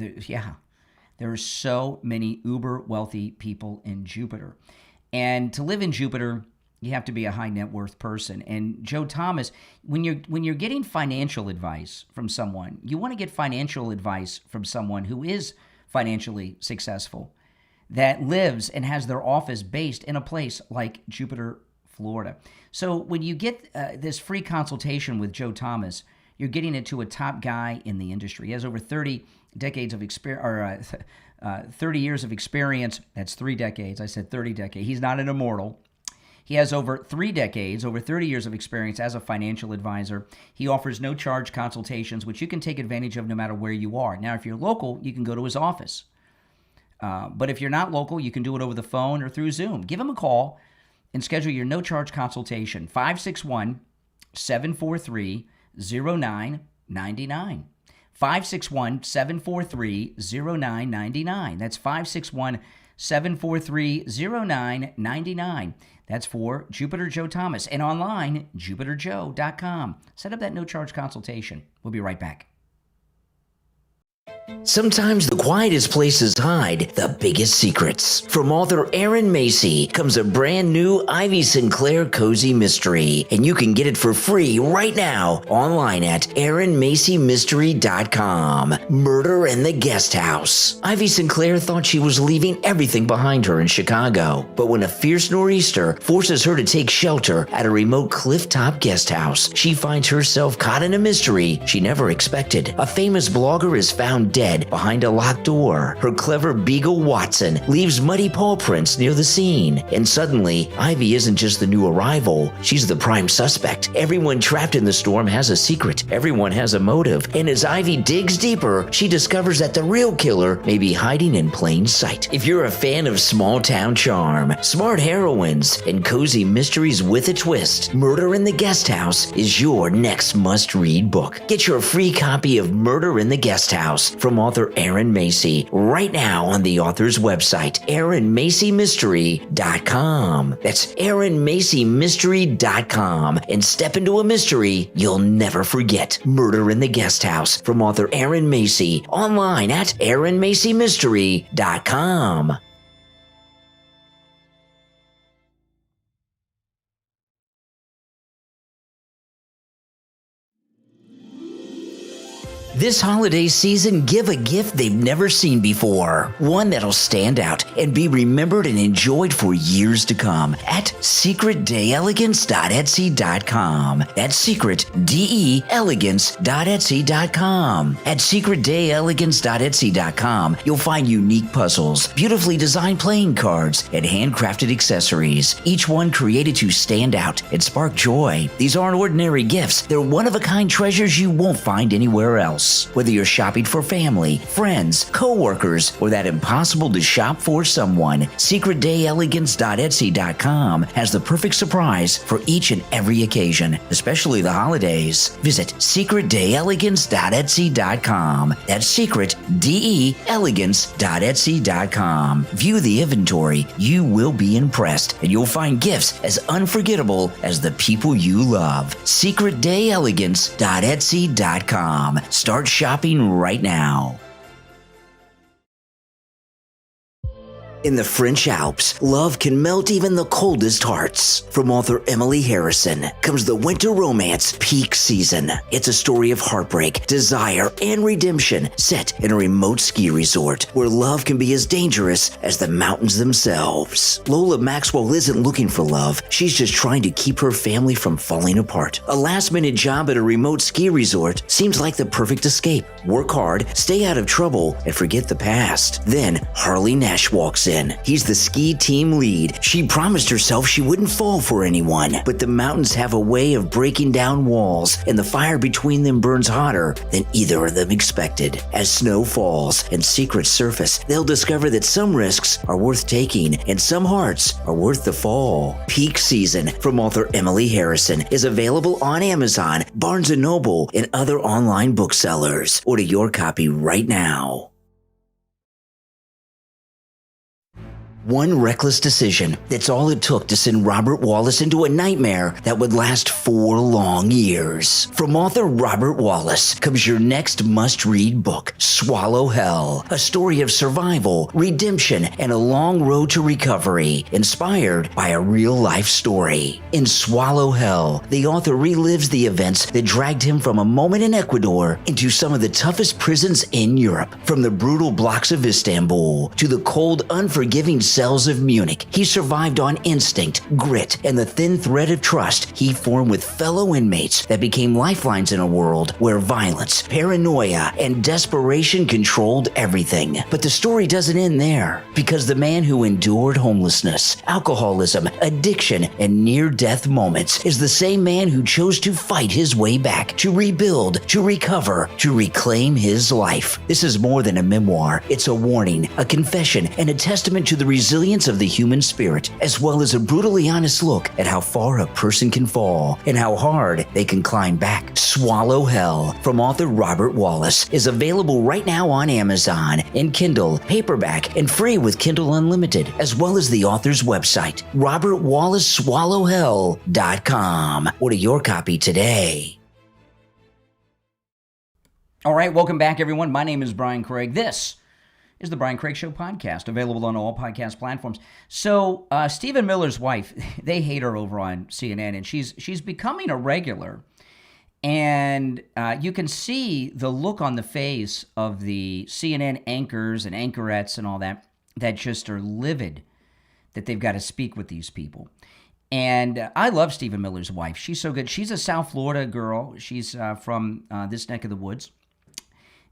there are so many uber wealthy people in Jupiter. And to live in Jupiter, you have to be a high net worth person. And Joe Thomas, when you're getting financial advice from someone, you want to get financial advice from someone who is financially successful, that lives and has their office based in a place like Jupiter, Florida. So when you get this free consultation with Joe Thomas, you're getting it to a top guy in the industry. He has over 30 decades of experience, 30 years of experience. That's 3 decades. I said 30 decades. He's not an immortal. He has over 3 decades, over 30 years of experience as a financial advisor. He offers no-charge consultations, which you can take advantage of no matter where you are. Now, if you're local, you can go to his office. But if you're not local, you can do it over the phone or through Zoom. Give him a call and schedule your no-charge consultation, 561-743-0999. 561-743-0999. That's 888-743-0999. That's for Jupiter Joe Thomas. And online, jupiterjoe.com. Set up that no-charge consultation. We'll be right back. Sometimes the quietest places hide the biggest secrets. From author Aaron Macy comes a brand new Ivy Sinclair cozy mystery, and you can get it for free right now online at AaronMacyMystery.com. Murder in the Guest House. Ivy Sinclair thought she was leaving everything behind her in Chicago, but when a fierce nor'easter forces her to take shelter at a remote cliff-top guest house, she finds herself caught in a mystery she never expected. A famous blogger is found dead behind a locked door. Her clever beagle Watson leaves muddy paw prints near the scene. And suddenly, Ivy isn't just the new arrival, she's the prime suspect. Everyone trapped in the storm has a secret. Everyone has a motive. And as Ivy digs deeper, she discovers that the real killer may be hiding in plain sight. If you're a fan of small town charm, smart heroines, and cozy mysteries with a twist, Murder in the Guest House is your next must-read book. Get your free copy of Murder in the Guest House from author Aaron Macy right now on the author's website, AaronMacyMystery.com. That's AaronMacyMystery.com, and step into a mystery you'll never forget. Murder in the Guest House from author Aaron Macy, online at AaronMacyMystery.com. This holiday season, give a gift they've never seen before. One that'll stand out and be remembered and enjoyed for years to come at secretdayelegance.etsy.com. That's secret, DEelegance.etsy.com. At secretdayelegance.etsy.com, you'll find unique puzzles, beautifully designed playing cards, and handcrafted accessories, each one created to stand out and spark joy. These aren't ordinary gifts. They're one-of-a-kind treasures you won't find anywhere else. Whether you're shopping for family, friends, co-workers, or that impossible to shop for someone, secretdayelegance.etsy.com has the perfect surprise for each and every occasion, especially the holidays. Visit secretdayelegance.etsy.com. That's secret, DEelegance.etsy.com. View the inventory. You will be impressed, and you'll find gifts as unforgettable as the people you love. secretdayelegance.etsy.com. Start shopping right now. In the French Alps, love can melt even the coldest hearts. From author Emily Harrison comes the winter romance Peak Season. It's a story of heartbreak, desire, and redemption set in a remote ski resort where love can be as dangerous as the mountains themselves. Lola Maxwell isn't looking for love. She's just trying to keep her family from falling apart. A last-minute job at a remote ski resort seems like the perfect escape. Work hard, stay out of trouble, and forget the past. Then Harley Nash walks in. He's the ski team lead. She promised herself she wouldn't fall for anyone, but the mountains have a way of breaking down walls, and the fire between them burns hotter than either of them expected. As snow falls and secrets surface, they'll discover that some risks are worth taking and some hearts are worth the fall. Peak Season from author Emily Harrison is available on Amazon, Barnes & Noble, and other online booksellers. Order your copy right now. One reckless decision, that's all it took to send Robert Wallace into a nightmare that would last 4 long years. From author Robert Wallace comes your next must-read book, Swallow Hell, a story of survival, redemption, and a long road to recovery, inspired by a real-life story. In Swallow Hell, the author relives the events that dragged him from a moment in Ecuador into some of the toughest prisons in Europe. From the brutal blocks of Istanbul to the cold, unforgiving cells of Munich, he survived on instinct, grit, and the thin thread of trust he formed with fellow inmates that became lifelines in a world where violence, paranoia, and desperation controlled everything. But the story doesn't end there, because the man who endured homelessness, alcoholism, addiction, and near-death moments is the same man who chose to fight his way back, to rebuild, to recover, to reclaim his life. This is more than a memoir. It's a warning, a confession, and a testament to the resilience of the human spirit, as well as a brutally honest look at how far a person can fall and how hard they can climb back. Swallow Hell from author Robert Wallace is available right now on Amazon in Kindle, paperback, and free with Kindle Unlimited, as well as the author's website, robertwallaceswallowhell.com. Order your copy today. All right, welcome back, everyone. My name is Brian Craig. This is the Brian Craig Show podcast, available on all podcast platforms. So Stephen Miller's wife, they hate her over on CNN, and she's becoming a regular. And you can see the look on the face of the CNN anchors and anchorettes and all that just are livid that they've got to speak with these people. And I love Stephen Miller's wife. She's so good. She's a South Florida girl. She's from this neck of the woods.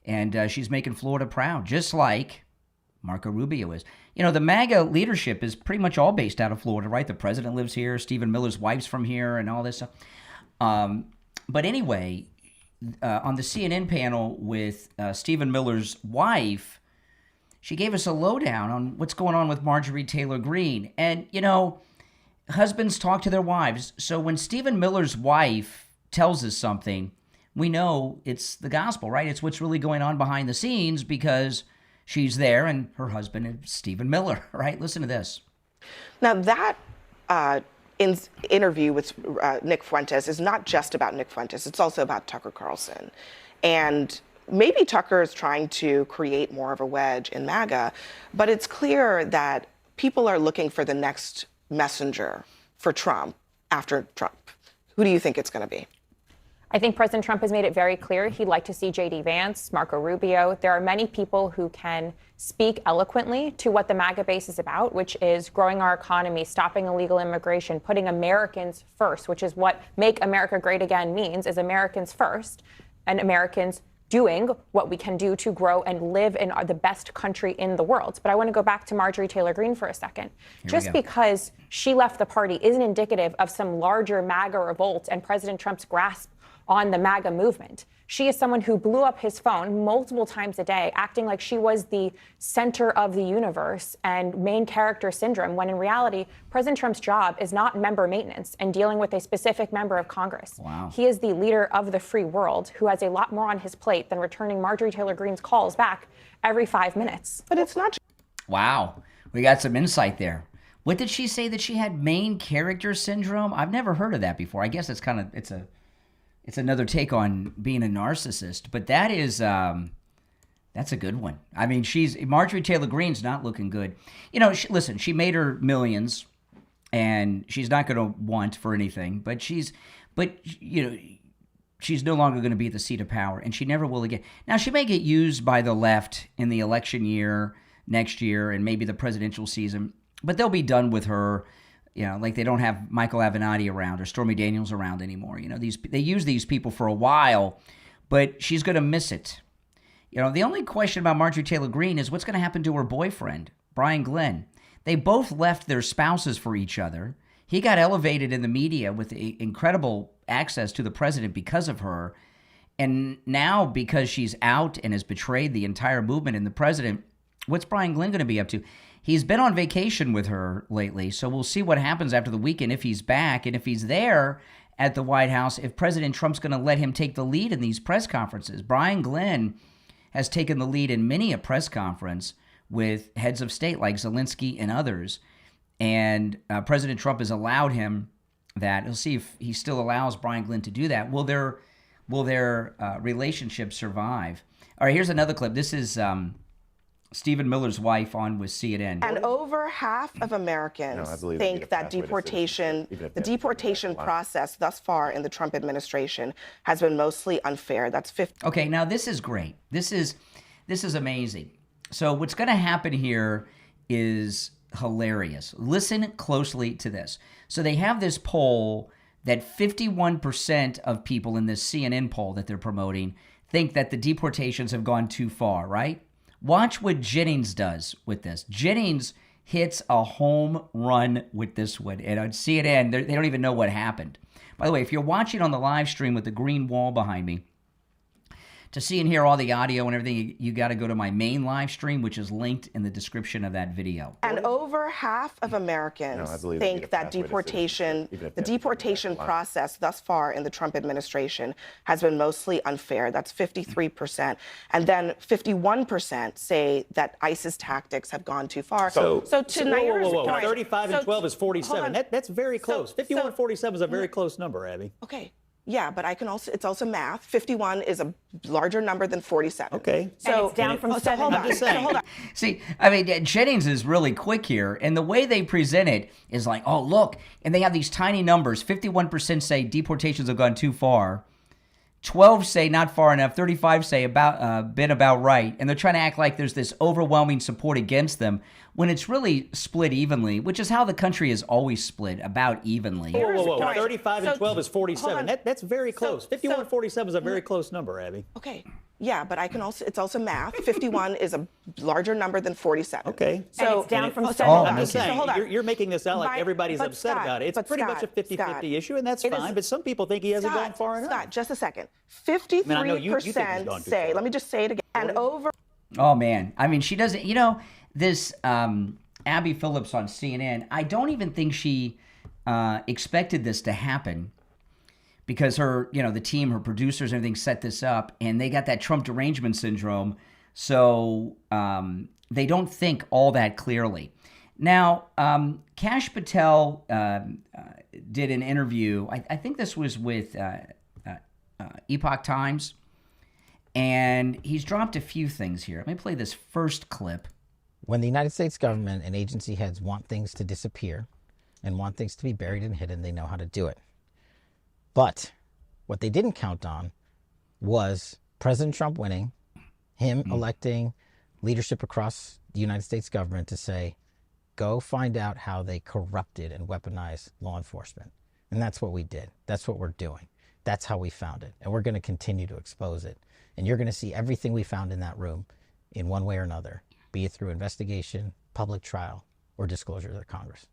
And she's making Florida proud, just like Marco Rubio is. You know, the MAGA leadership is pretty much all based out of Florida, right? The president lives here. Stephen Miller's wife's from here and all this stuff. But anyway, on the CNN panel with Stephen Miller's wife, she gave us a lowdown on what's going on with Marjorie Taylor Greene. And, you know, husbands talk to their wives. So when Stephen Miller's wife tells us something, we know it's the gospel, right? It's what's really going on behind the scenes because she's there and her husband is Stephen Miller, right? Listen to this. Now that interview with Nick Fuentes is not just about Nick Fuentes. It's also about Tucker Carlson. And maybe Tucker is trying to create more of a wedge in MAGA, but it's clear that people are looking for the next messenger for Trump after Trump. Who do you think it's going to be? I think President Trump has made it very clear he'd like to see J.D. Vance, Marco Rubio. There are many people who can speak eloquently to what the MAGA base is about, which is growing our economy, stopping illegal immigration, putting Americans first, which is what Make America Great Again means, is Americans first and Americans doing what we can do to grow and live in the best country in the world. But I want to go back to Marjorie Taylor Greene for a second. Just because she left the party isn't indicative of some larger MAGA revolt and President Trump's grasp on the MAGA movement. She is someone who blew up his phone multiple times a day, acting like she was the center of the universe and main character syndrome, when in reality, President Trump's job is not member maintenance and dealing with a specific member of Congress. Wow. He is the leader of the free world who has a lot more on his plate than returning Marjorie Taylor Greene's calls back every 5 minutes. But it's not. Wow. We got some insight there. What did she say that she had main character syndrome? I've never heard of that before. I guess it's kind of, it's another take on being a narcissist, but that is, that's a good one. I mean, Marjorie Taylor Greene's not looking good. You know, listen, she made her millions and she's not going to want for anything, but she's no longer going to be at the seat of power and she never will again. Now, she may get used by the left in the election year next year and maybe the presidential season, but they'll be done with her. You know, like they don't have Michael Avenatti around or Stormy Daniels around anymore. You know, they use these people for a while, but she's going to miss it. You know, the only question about Marjorie Taylor Greene is what's going to happen to her boyfriend, Brian Glenn. They both left their spouses for each other. He got elevated in the media with incredible access to the president because of her. And now because she's out and has betrayed the entire movement and the president, what's Brian Glenn going to be up to? He's been on vacation with her lately, so we'll see what happens after the weekend if he's back. And if he's there at the White House, if President Trump's going to let him take the lead in these press conferences. Brian Glenn has taken the lead in many a press conference with heads of state like Zelensky and others. And President Trump has allowed him that. We'll see if he still allows Brian Glenn to do that. Will their relationship survive? All right, here's another clip. This is Stephen Miller's wife on with CNN. And over half of Americans think that the deportation process thus far in the Trump administration has been mostly unfair. That's 50. Okay, now this is great. This is amazing. So what's going to happen here is hilarious. Listen closely to this. So they have this poll that 51% of people in this CNN poll that they're promoting think that the deportations have gone too far, right? Watch what Jennings does with this. Jennings hits a home run with this one. And on CNN, they don't even know what happened. By the way, if you're watching on the live stream with the green wall behind me, To see and hear all the audio and everything, you got to go to my main live stream, which is linked in the description of that video. And over half of Americans think that the deportation process thus far in the Trump administration has been mostly unfair. That's 53%. And then 51% say that ISIS tactics have gone too far. So to Naira's point, 35 and 12 is 47. That's very close. 51-47 is a very close number, Abby. Okay. Yeah, but it's also math. 51 is a larger number than 47. Okay. So and it's down from 7. Hold on. See, I mean, Jennings is really quick here, and the way they present it is like, oh, look, and they have these tiny numbers. 51% say deportations have gone too far. 12 say not far enough. 35 say been about right. And they're trying to act like there's this overwhelming support against them when it's really split evenly, which is how the country is always split, about evenly. Whoa. 35 and 12 is 47. That's very close. 51-47 is a very close number, Abby. Okay. Yeah, but it's also math. 51 is a larger number than 47. Okay. So it's down from 7. I'm just saying, you're making this sound like everybody's upset about it. It's pretty much a 50-50 issue, and that's fine. But some people think he hasn't gone far enough. Scott, just a second. 53% say, let me just say it again, and over. Oh, man. I mean, she doesn't, this Abby Phillips on CNN, I don't even think she expected this to happen. Because her, the team, her producers, everything set this up, and they got that Trump derangement syndrome, so they don't think all that clearly. Now, Kash Patel did an interview. I think this was with Epoch Times, and he's dropped a few things here. Let me play this first clip. When the United States government and agency heads want things to disappear and want things to be buried and hidden, they know how to do it. But what they didn't count on was President Trump winning, him electing leadership across the United States government to say, go find out how they corrupted and weaponized law enforcement. And that's what we did. That's what we're doing. That's how we found it. And we're going to continue to expose it. And you're going to see everything we found in that room in one way or another, be it through investigation, public trial, or disclosure to the Congress.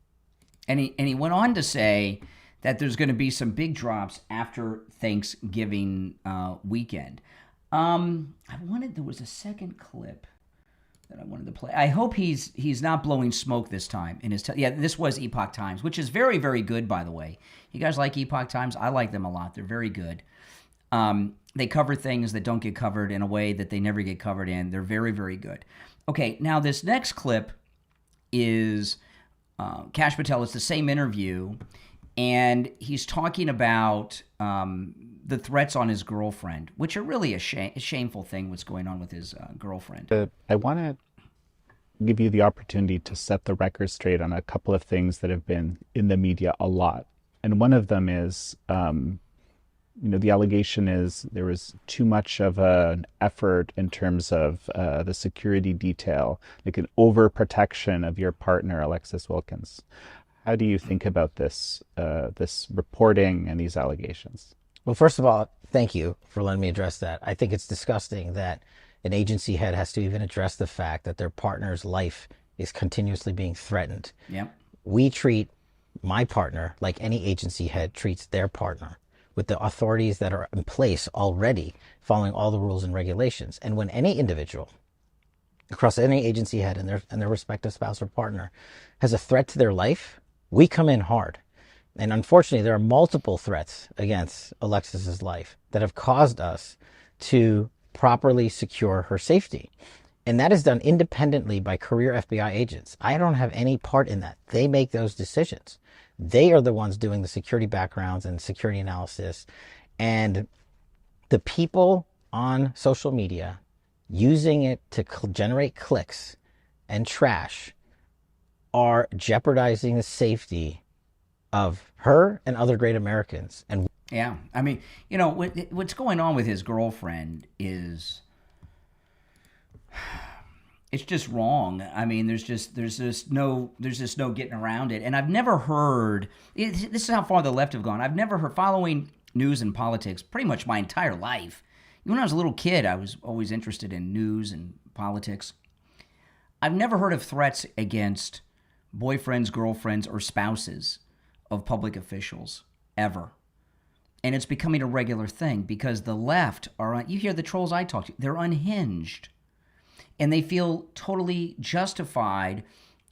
And he went on to say that there's going to be some big drops after Thanksgiving weekend. There was a second clip that I wanted to play. I hope he's not blowing smoke this time in his. This was Epoch Times, which is very, very good, by the way. You guys like Epoch Times? I like them a lot. They're very good. They cover things that don't get covered in a way that they never get covered in. They're very, very good. Okay, now this next clip is Kash Patel. It's the same interview. And he's talking about the threats on his girlfriend, which are really a shameful thing, what's going on with his girlfriend. I want to give you the opportunity to set the record straight on a couple of things that have been in the media a lot. And one of them is, the allegation is there was too much of an effort in terms of the security detail, like an overprotection of your partner, Alexis Wilkins. How do you think about this reporting and these allegations? Well, first of all, thank you for letting me address that. I think it's disgusting that an agency head has to even address the fact that their partner's life is continuously being threatened. Yeah. We treat my partner like any agency head treats their partner, with the authorities that are in place already, following all the rules and regulations. And when any individual across any agency head and their respective spouse or partner has a threat to their life, we come in hard. And unfortunately, there are multiple threats against Alexis's life that have caused us to properly secure her safety. And that is done independently by career FBI agents. I don't have any part in that. They make those decisions. They are the ones doing the security backgrounds and security analysis. And the people on social media using it to generate clicks and trash are jeopardizing the safety of her and other great Americans. And yeah, I mean, what's going on with his girlfriend is, it's just wrong. I mean, there's just no getting around it. And I've never heard, this is how far the left have gone. I've never heard, following news and politics pretty much my entire life. When I was a little kid, I was always interested in news and politics. I've never heard of threats against boyfriends, girlfriends, or spouses of public officials, ever. And it's becoming a regular thing because the left you hear the trolls I talk to, they're unhinged. And they feel totally justified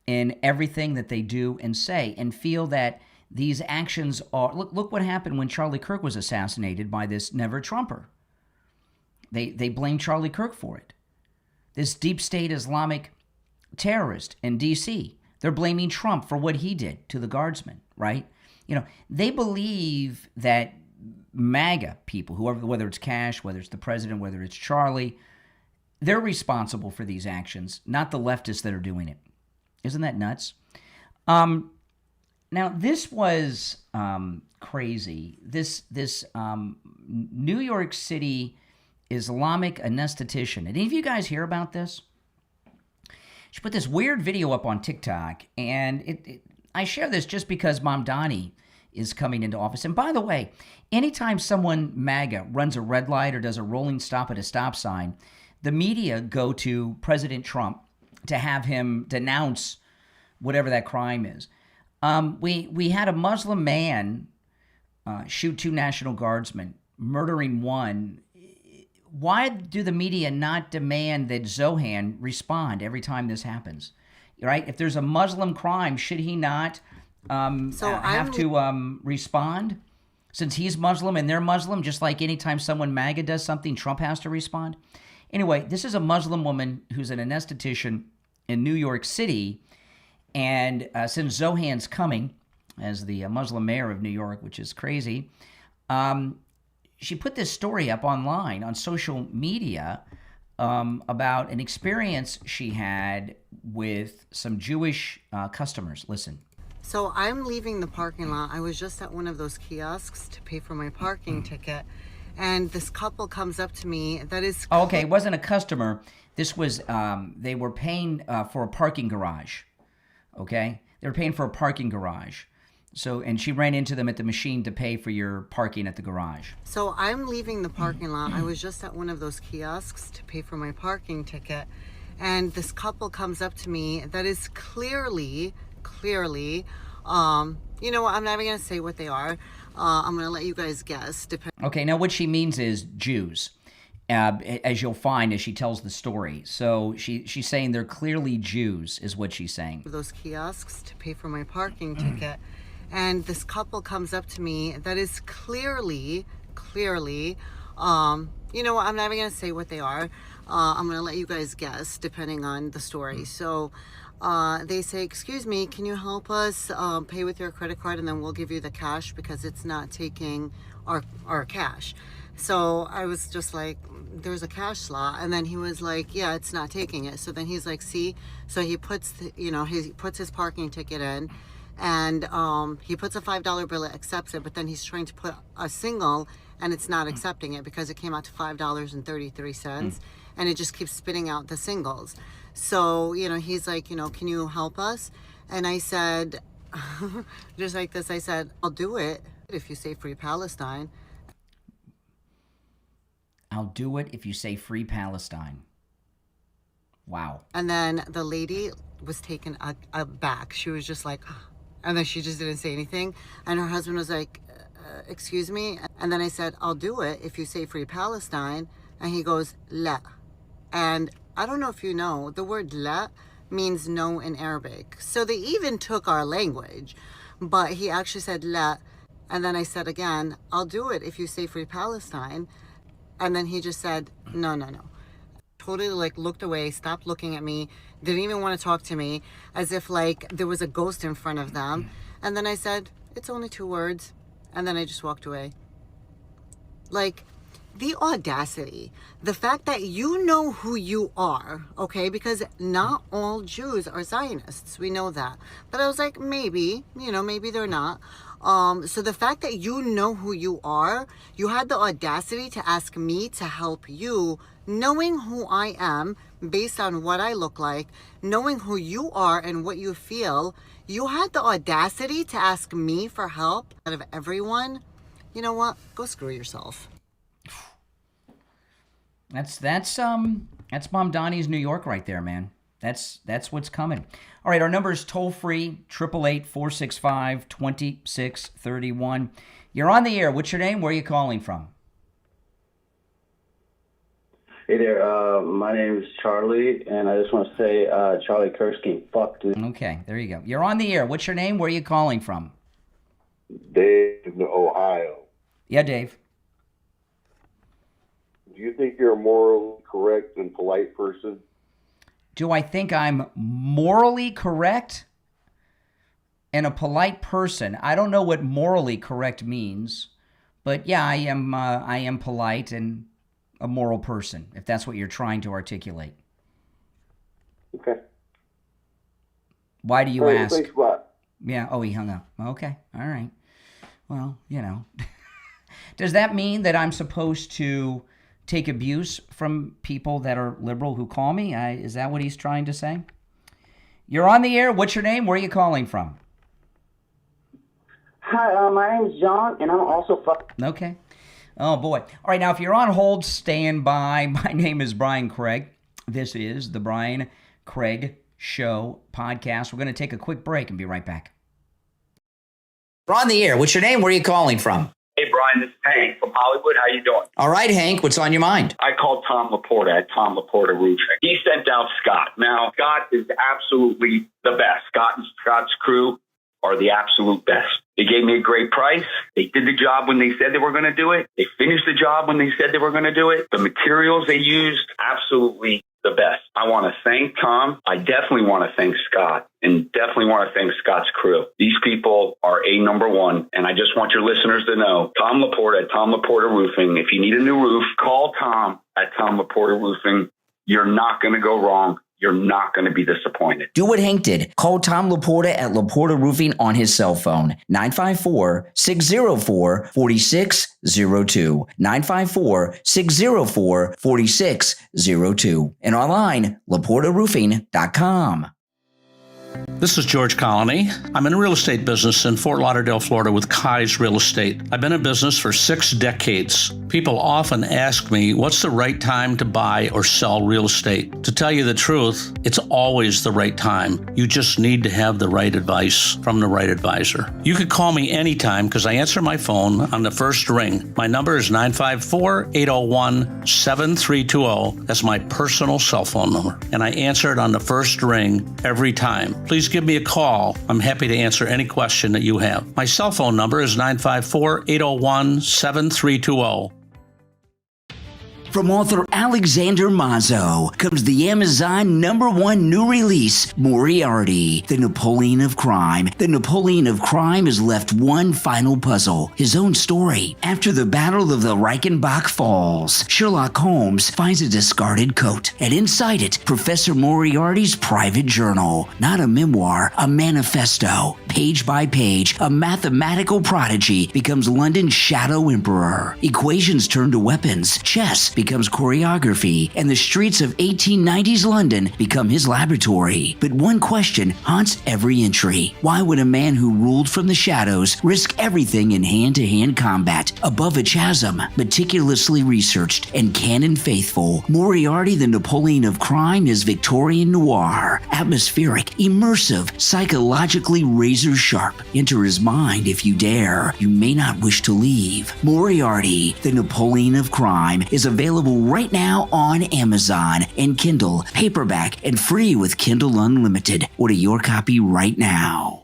in everything that they do and say, and feel that these actions are... Look what happened when Charlie Kirk was assassinated by this never-Trumper. They blame Charlie Kirk for it. This deep state Islamic terrorist in D.C., they're blaming Trump for what he did to the guardsmen, right? They believe that MAGA people, whoever, whether it's Cash, whether it's the president, whether it's Charlie, they're responsible for these actions, not the leftists that are doing it. Isn't that nuts? Now, this was crazy. This New York City Islamic anesthetician. Did any of you guys hear about this? She put this weird video up on TikTok, and I share this just because Mamdani is coming into office. And by the way, anytime someone MAGA runs a red light or does a rolling stop at a stop sign, the media go to President Trump to have him denounce whatever that crime is. We had a Muslim man shoot 2 National Guardsmen, murdering one. Why do the media not demand that Zohan respond every time this happens? Right? If there's a Muslim crime, should he not have to respond? Since he's Muslim and they're Muslim, just like anytime someone MAGA does something, Trump has to respond? Anyway, this is a Muslim woman who's an anesthetician in New York City. And since Zohan's coming as the Muslim mayor of New York, which is crazy, she put this story up online on social media about an experience she had with some Jewish customers. Listen. So I'm leaving the parking lot. I was just at one of those kiosks to pay for my parking ticket. And this couple comes up to me that is... Okay, it wasn't a customer. This was, they were paying for a parking garage. Okay? They were paying for a parking garage. So, and she ran into them at the machine to pay for your parking at the garage. So I'm leaving the parking lot. I was just at one of those kiosks to pay for my parking ticket. And this couple comes up to me that is clearly, you know what, I'm not even going to say what they are. I'm going to let you guys guess. Okay, now what she means is Jews, as you'll find as she tells the story. So she's saying they're clearly Jews, is what she's saying. Those kiosks to pay for my parking ticket. And this couple comes up to me that is clearly, you know what, I'm not even going to say what they are. I'm going to let you guys guess, depending on the story. So they say, excuse me, can you help us pay with your credit card, and then we'll give you the cash because it's not taking our cash. So I was just like, there's a cash slot. And then he was like, yeah, it's not taking it. So then he's like, see? So he puts, he puts his parking ticket in. And he puts a $5 bill, it accepts it, but then he's trying to put a single, and it's not accepting it because it came out to $5.33, and it just keeps spitting out the singles. So, he's like, can you help us? And I said, just like this, I said, I'll do it if you say Free Palestine. I'll do it if you say Free Palestine. Wow. And then the lady was taken aback. She was just like... And then she just didn't say anything. And her husband was like, excuse me? And then I said, I'll do it if you say Free Palestine. And he goes, la. And I don't know if you know, the word la means no in Arabic. So they even took our language. But he actually said la. And then I said again, I'll do it if you say Free Palestine. And then he just said, no. Totally looked away, stopped looking at me, didn't even want to talk to me, as if there was a ghost in front of them. And then I said, it's only 2 words. And then I just walked away. The audacity, the fact that you know who you are, okay? Because not all Jews are Zionists, we know that. But I was like, maybe, maybe they're not. So the fact that you know who you are, you had the audacity to ask me to help you, knowing who I am based on what I look like, knowing who you are and what you feel, you had the audacity to ask me for help out of everyone. You know what? Go screw yourself. That's Mamdani's New York right there, man. That's what's coming. All right, our number is toll-free, 888-465-2631. You're on the air. What's your name? Where are you calling from? Hey there, my name is Charlie, and I just want to say Charlie Kursky fucked me. Okay, there you go. You're on the air. What's your name? Where are you calling from? Dave, Ohio. Yeah, Dave. Do you think you're a morally correct and polite person? Do I think I'm morally correct and a polite person? I don't know what morally correct means, but yeah, I am polite and a moral person, if that's what you're trying to articulate. Okay. Why do you ask? Thanks a lot. Yeah. Oh, he hung up. Okay. All right. Well, does that mean that I'm supposed to take abuse from people that are liberal who call me? Is that what he's trying to say? You're on the air. What's your name? Where are you calling from? Hi, my name is John, and I'm also Okay. Oh, boy. All right, now, if you're on hold, stand by. My name is Brian Craig. This is the Brian Craig Show podcast. We're going to take a quick break and be right back. We're on the air. What's your name? Where are you calling from? Hey, Brian, this is Hank from Hollywood. How you doing? All right, Hank. What's on your mind? I called Tom Laporta at Tom Laporta Roofing. He sent out Scott. Now, Scott is absolutely the best. Scott and Scott's crew are the absolute best. They gave me a great price. They did the job when they said they were going to do it. They finished the job when they said they were going to do it. The materials they used, absolutely the best. I want to thank Tom. I definitely want to thank Scott, and definitely want to thank Scott's crew. These people are number one, and I just want your listeners to know, Tom Laporta at Tom Laporta Roofing. If you need a new roof, call Tom at Tom Laporta Roofing. You're not going to go wrong. You're not going to be disappointed. Do what Hank did. Call Tom Laporta at Laporta Roofing on his cell phone, 954-604-4602, 954-604-4602, and online, laportaroofing.com. This is George Colony. I'm in the real estate business in Fort Lauderdale, Florida with Kai's Real Estate. I've been in business for 6 decades. People often ask me, what's the right time to buy or sell real estate? To tell you the truth, it's always the right time. You just need to have the right advice from the right advisor. You can call me anytime because I answer my phone on the first ring. My number is 954-801-7320. That's my personal cell phone number. And I answer it on the first ring every time. Please give me a call. I'm happy to answer any question that you have. My cell phone number is 954-801-7320. From author Alexander Mazzo comes the Amazon #1 new release, Moriarty, the Napoleon of Crime. The Napoleon of Crime is left one final puzzle, his own story. After the Battle of the Reichenbach Falls, Sherlock Holmes finds a discarded coat, and inside it, Professor Moriarty's private journal. Not a memoir, a manifesto. Page by page, a mathematical prodigy becomes London's shadow emperor. Equations turn to weapons. Chess becomes choreography, and the streets of 1890s London become his laboratory. But one question haunts every entry. Why would a man who ruled from the shadows risk everything in hand-to-hand combat? Above a chasm, meticulously researched and canon faithful, Moriarty the Napoleon of Crime is Victorian noir, atmospheric, immersive, psychologically razor-sharp. Enter his mind if you dare. You may not wish to leave. Moriarty the Napoleon of Crime is available right now on Amazon and Kindle, paperback, and free with Kindle Unlimited. Order your copy right now.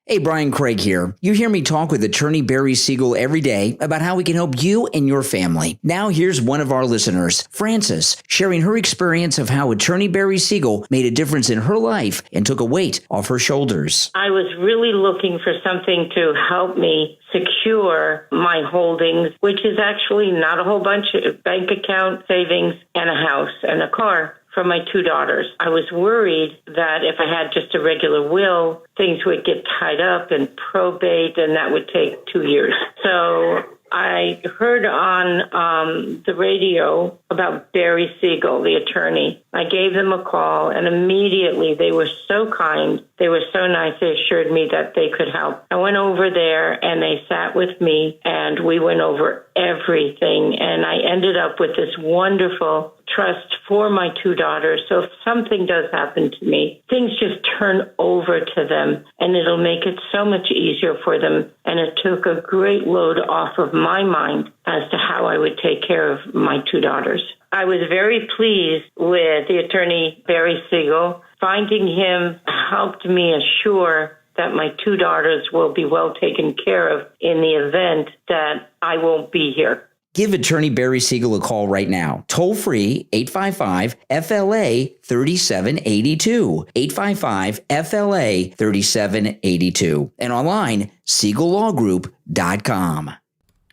Hey, Brian Craig here. You hear me talk with attorney Barry Siegel every day about how we can help you and your family. Now here's one of our listeners, Frances, sharing her experience of how attorney Barry Siegel made a difference in her life and took a weight off her shoulders. I was really looking for something to help me secure my holdings, which is actually not a whole bunch of bank account, savings, and a house and a car for my 2 daughters. I was worried that if I had just a regular will, things would get tied up in probate, and that would take 2 years. So I heard on the radio about Barry Siegel, the attorney. I gave them a call, and immediately they were so kind. They were so nice. They assured me that they could help. I went over there, and they sat with me, and we went over everything. And I ended up with this wonderful trust for my two daughters. So if something does happen to me, things just turn over to them, and it'll make it so much easier for them. And it took a great load off of my mind as to how I would take care of my two daughters. I was very pleased with the attorney, Barry Siegel. Finding him helped me assure that my two daughters will be well taken care of in the event that I won't be here. Give attorney Barry Siegel a call right now. Toll free 855-FLA-3782. 855-FLA-3782. And online, SiegelLawGroup.com.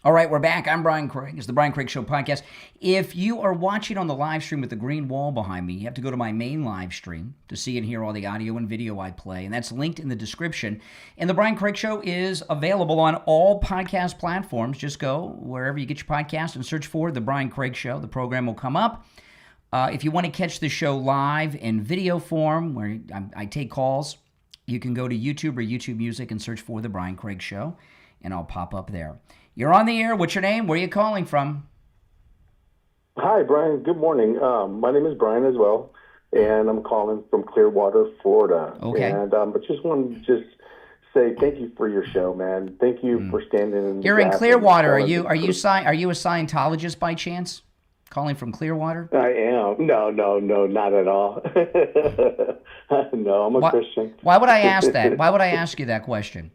All right, we're back. I'm Brian Craig. It's the Brian Craig Show podcast. If you are watching on the live stream with the green wall behind me, you have to go to my main live stream to see and hear all the audio and video I play, and that's linked in the description. And the Brian Craig Show is available on all podcast platforms. Just go wherever you get your podcast and search for The Brian Craig Show. The program will come up. If you want to catch the show live in video form, where I take calls, you can go to YouTube or YouTube Music and search for The Brian Craig Show, and I'll pop up there. You're on the air. What's your name? Where are you calling from? Hi, Brian. Good morning. My name is Brian as well, and I'm calling from Clearwater, Florida. Okay. And but just wanted to say thank you for your show, man. Thank you for standing in. You're in Clearwater. Are you a Scientologist by chance? Calling from Clearwater? I am. No, not at all. No, I'm a Christian. Why would I ask that? Why would I ask you that question?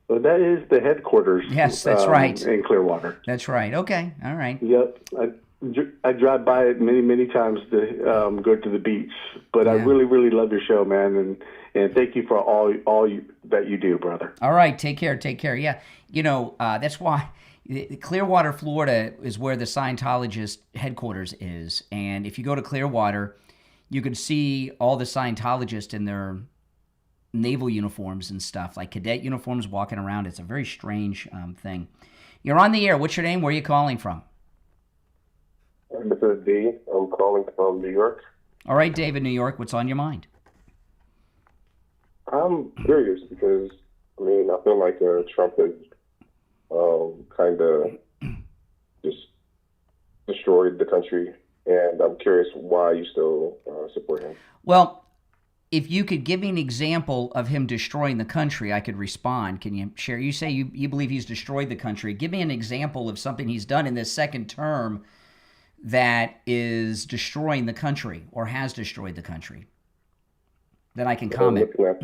Well, that is the headquarters. Yes, that's right. In Clearwater. That's right. Okay. All right. Yep. I drive by it many times to go to the beach. But I really love your show, man, and thank you for all that you do, brother. All right. Take care. Yeah. You know, that's why Clearwater, Florida is where the Scientologist headquarters is. And if you go to Clearwater, you can see all the Scientologists in their naval uniforms and stuff, like cadet uniforms walking around. It's a very strange thing. You're on the air. What's your name? Where are you calling from? This is D. I'm calling from New York. All right, David, New York. What's on your mind? I'm curious because, I mean, I feel like Trump has kind of just destroyed the country, and I'm curious why you still support him. Well, if you could give me an example of him destroying the country, I could respond. Can you share? You say you believe he's destroyed the country. Give me an example of something he's done in this second term that is destroying the country or has destroyed the country. Then I can comment. We're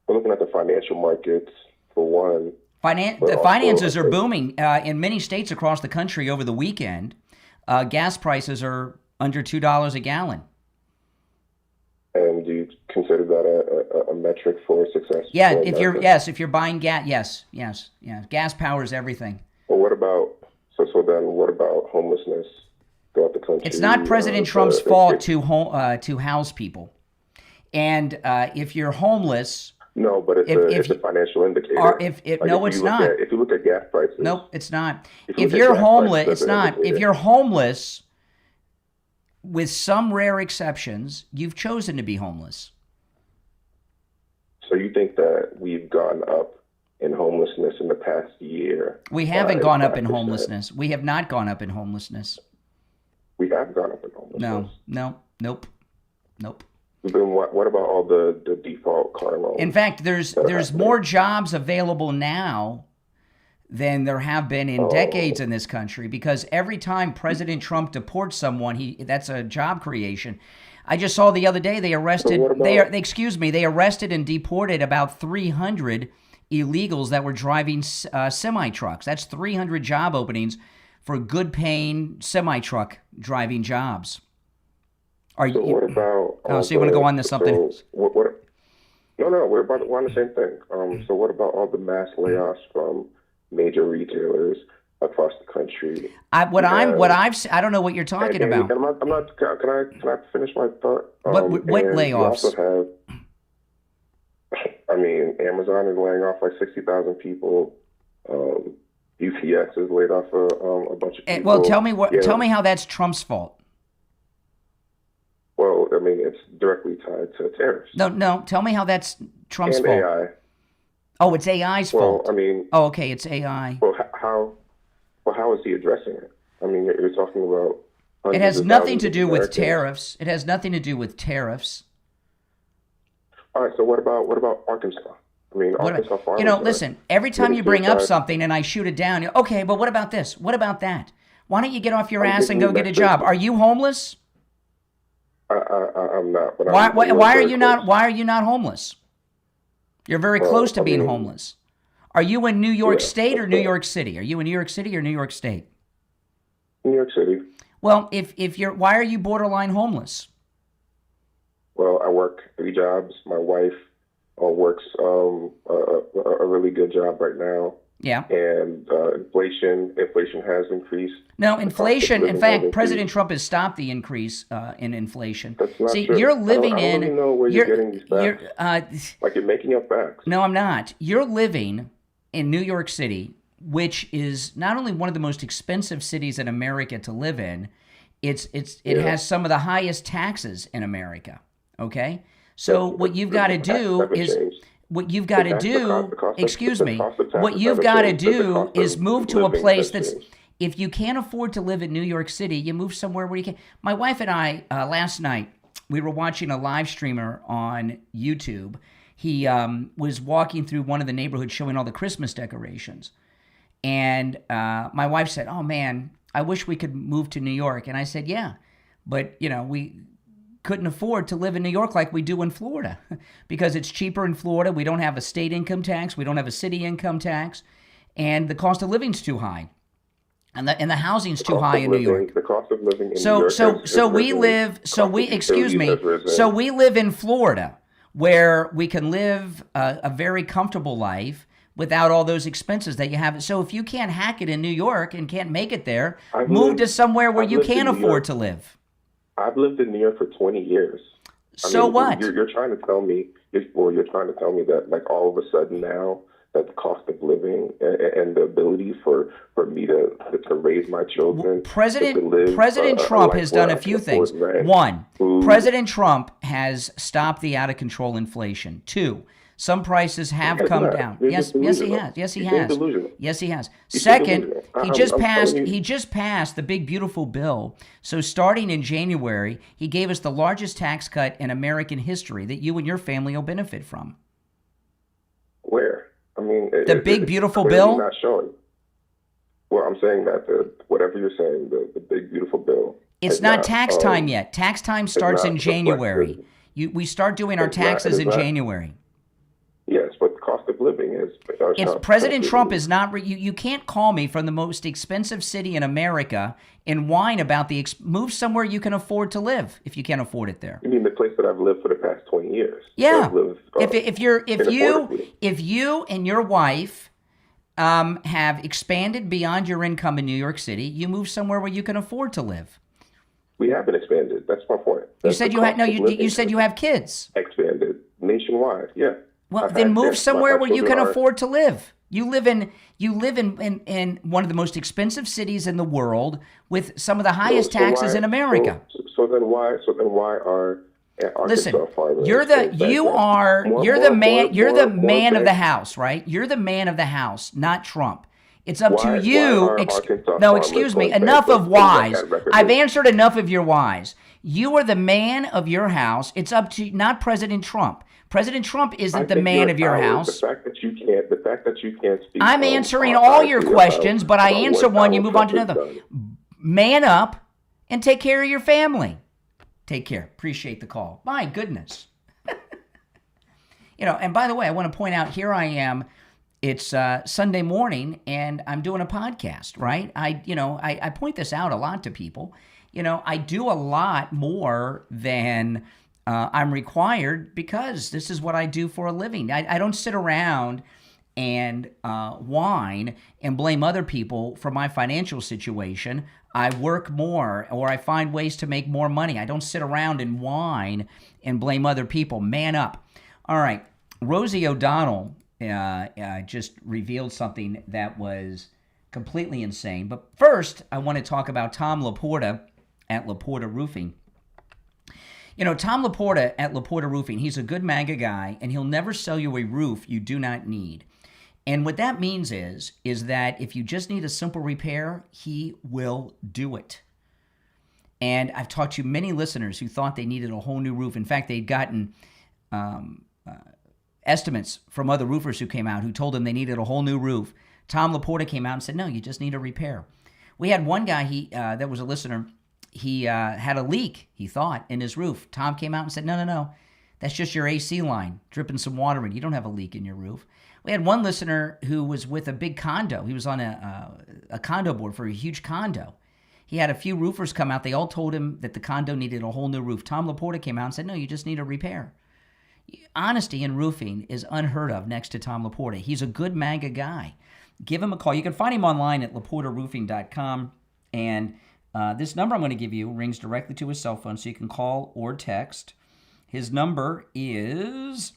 looking at the financial markets, for one. The finances are booming in many states across the country over the weekend. Gas prices are under $2 a gallon. And do you consider that a metric for success? Yeah, if you're buying gas, yes. Gas powers everything. Well, what about what about homelessness throughout the country? It's not President Trump's fault to house people, and if you're homeless. No, but it's a financial indicator. It's not. If you look at gas prices. Nope, it's not. If you're homeless, it's not. If you're homeless, with some rare exceptions, you've chosen to be homeless. So you think that we've gone up in homelessness in the past year? We haven't gone up in homelessness. We have not gone up in homelessness. We have gone up in homelessness. Nope. Then what about all the default car loans? In fact, there's more jobs available now than there have been in decades in this country, because every time President Trump deports someone, that's a job creation. I just saw the other day they arrested they arrested and deported about 300 illegals that were driving semi trucks. That's 300 job openings for good paying semi truck driving jobs. What about? So you want to go on to something? No, we're on the same thing. So what about all the mass layoffs from major retailers across the country? I don't know what you're talking about. Can I finish my thought? What layoffs? You also have, Amazon is laying off like 60,000 people. UPS has laid off a bunch of people. Well, tell me how that's Trump's fault. Well, it's directly tied to tariffs. No. Tell me how that's Trump's and fault. AI. Oh, it's AI's fault. Oh, okay, it's AI. Well, how is he addressing it? You're talking about It has nothing to do with tariffs. It has nothing to do with tariffs. All right, so what about Arkansas? I mean, Arkansas farmers. Listen, every time you bring up something and I shoot it down, okay, but what about this? What about that? Why don't you get off your ass and go get a job? Are you homeless? I'm not. But why are you not? Why are you not homeless? You're very close to being homeless. Are you in New York State or New York City? Are you in New York City or New York State? New York City. Well, if you're, why are you borderline homeless? Well, I work 3 jobs. My wife works a really good job right now. Yeah. And inflation has increased. No, inflation. In fact, President Trump has stopped the increase in inflation. That's not See, true. you're living I don't even know where you're getting these facts. Like you're making up facts. No, I'm not. You're living in New York City, which is not only one of the most expensive cities in America to live in, it has some of the highest taxes in America. Okay, so what you've got to do is. What you've got to do, what you've got to do is move to a place that's, if you can't afford to live in New York City, you move somewhere where you can. My wife and I, last night, we were watching a live streamer on YouTube. He was walking through one of the neighborhoods showing all the Christmas decorations. And my wife said, "Oh man, I wish we could move to New York." And I said, "Yeah, but we couldn't afford to live in New York like we do in Florida because it's cheaper in Florida. We don't have a state income tax. We don't have a city income tax. And the cost of living's too high. And the housing's too high in New York. The cost of living in New York so we live in Florida where we can live a very comfortable life without all those expenses that you have. So if you can't hack it in New York and can't make it there, move to somewhere where you can afford to live. I've lived in New York for 20 years. What? You're trying to tell me, you're trying to tell me that like all of a sudden now that the cost of living and the ability for me to raise my children. President Trump has done a few things. One, President Trump has stopped the out of control inflation. 2, some prices have come down. Yes, he has. Yes, he has. Yes, he has. Second, he just passed the big beautiful bill. So starting in January, he gave us the largest tax cut in American history that you and your family will benefit from. Where? I mean, the big beautiful bill. Not showing. Well, I'm saying that whatever you're saying, the big beautiful bill. It's not tax time yet. Tax time starts in January. We start doing our taxes in January. Yes, but the cost of living is. President Trump is not. You can't call me from the most expensive city in America and whine about move somewhere you can afford to live if you can't afford it there. You mean the place that I've lived for the past 20 years? Yeah. If you and your wife have expanded beyond your income in New York City, you move somewhere where you can afford to live. We haven't expanded. That's my point. You said you said you have kids. Expanded nationwide. Yeah. Well, then move somewhere where you can afford to live. You live in one of the most expensive cities in the world with some of the highest taxes in America. So then why are listen, you're the man of the house, right? You're the man of the house, not Trump. It's up to you. Excuse me. Enough of whys. I've answered enough of your whys. You are the man of your house. It's up to not President Trump. President Trump isn't the man of your house. The fact that you can't speak. I'm answering all your questions, but I answer one, you move on to another. Man up and take care of your family. Take care. Appreciate the call. My goodness. And by the way, I want to point out, here I am. It's Sunday morning, and I'm doing a podcast, right? I point this out a lot to people. I do a lot more than I'm required because this is what I do for a living. I don't sit around and whine and blame other people for my financial situation. I work more, or I find ways to make more money. I don't sit around and whine and blame other people. Man up. All right. Rosie O'Donnell just revealed something that was completely insane. But first, I want to talk about Tom Laporta at Laporta Roofing. Tom Laporta at Laporta Roofing, he's a good MAGA guy, and he'll never sell you a roof you do not need. And what that means is that if you just need a simple repair, he will do it. And I've talked to many listeners who thought they needed a whole new roof. In fact, they'd gotten estimates from other roofers who came out who told them they needed a whole new roof. Tom Laporta came out and said, no, you just need a repair. We had one guy, that was a listener, he had a leak, he thought, in his roof. Tom came out and said, no, that's just your AC line dripping some water in. You don't have a leak in your roof. We had one listener who was with a big condo. He was on a condo board for a huge condo. He had a few roofers come out. They all told him that the condo needed a whole new roof. Tom Laporta came out and said, no, you just need a repair. Honesty in roofing is unheard of next to Tom Laporta. He's a good MAGA guy. Give him a call. You can find him online at laportaroofing.com. And this number I'm going to give you rings directly to his cell phone, so you can call or text. His number is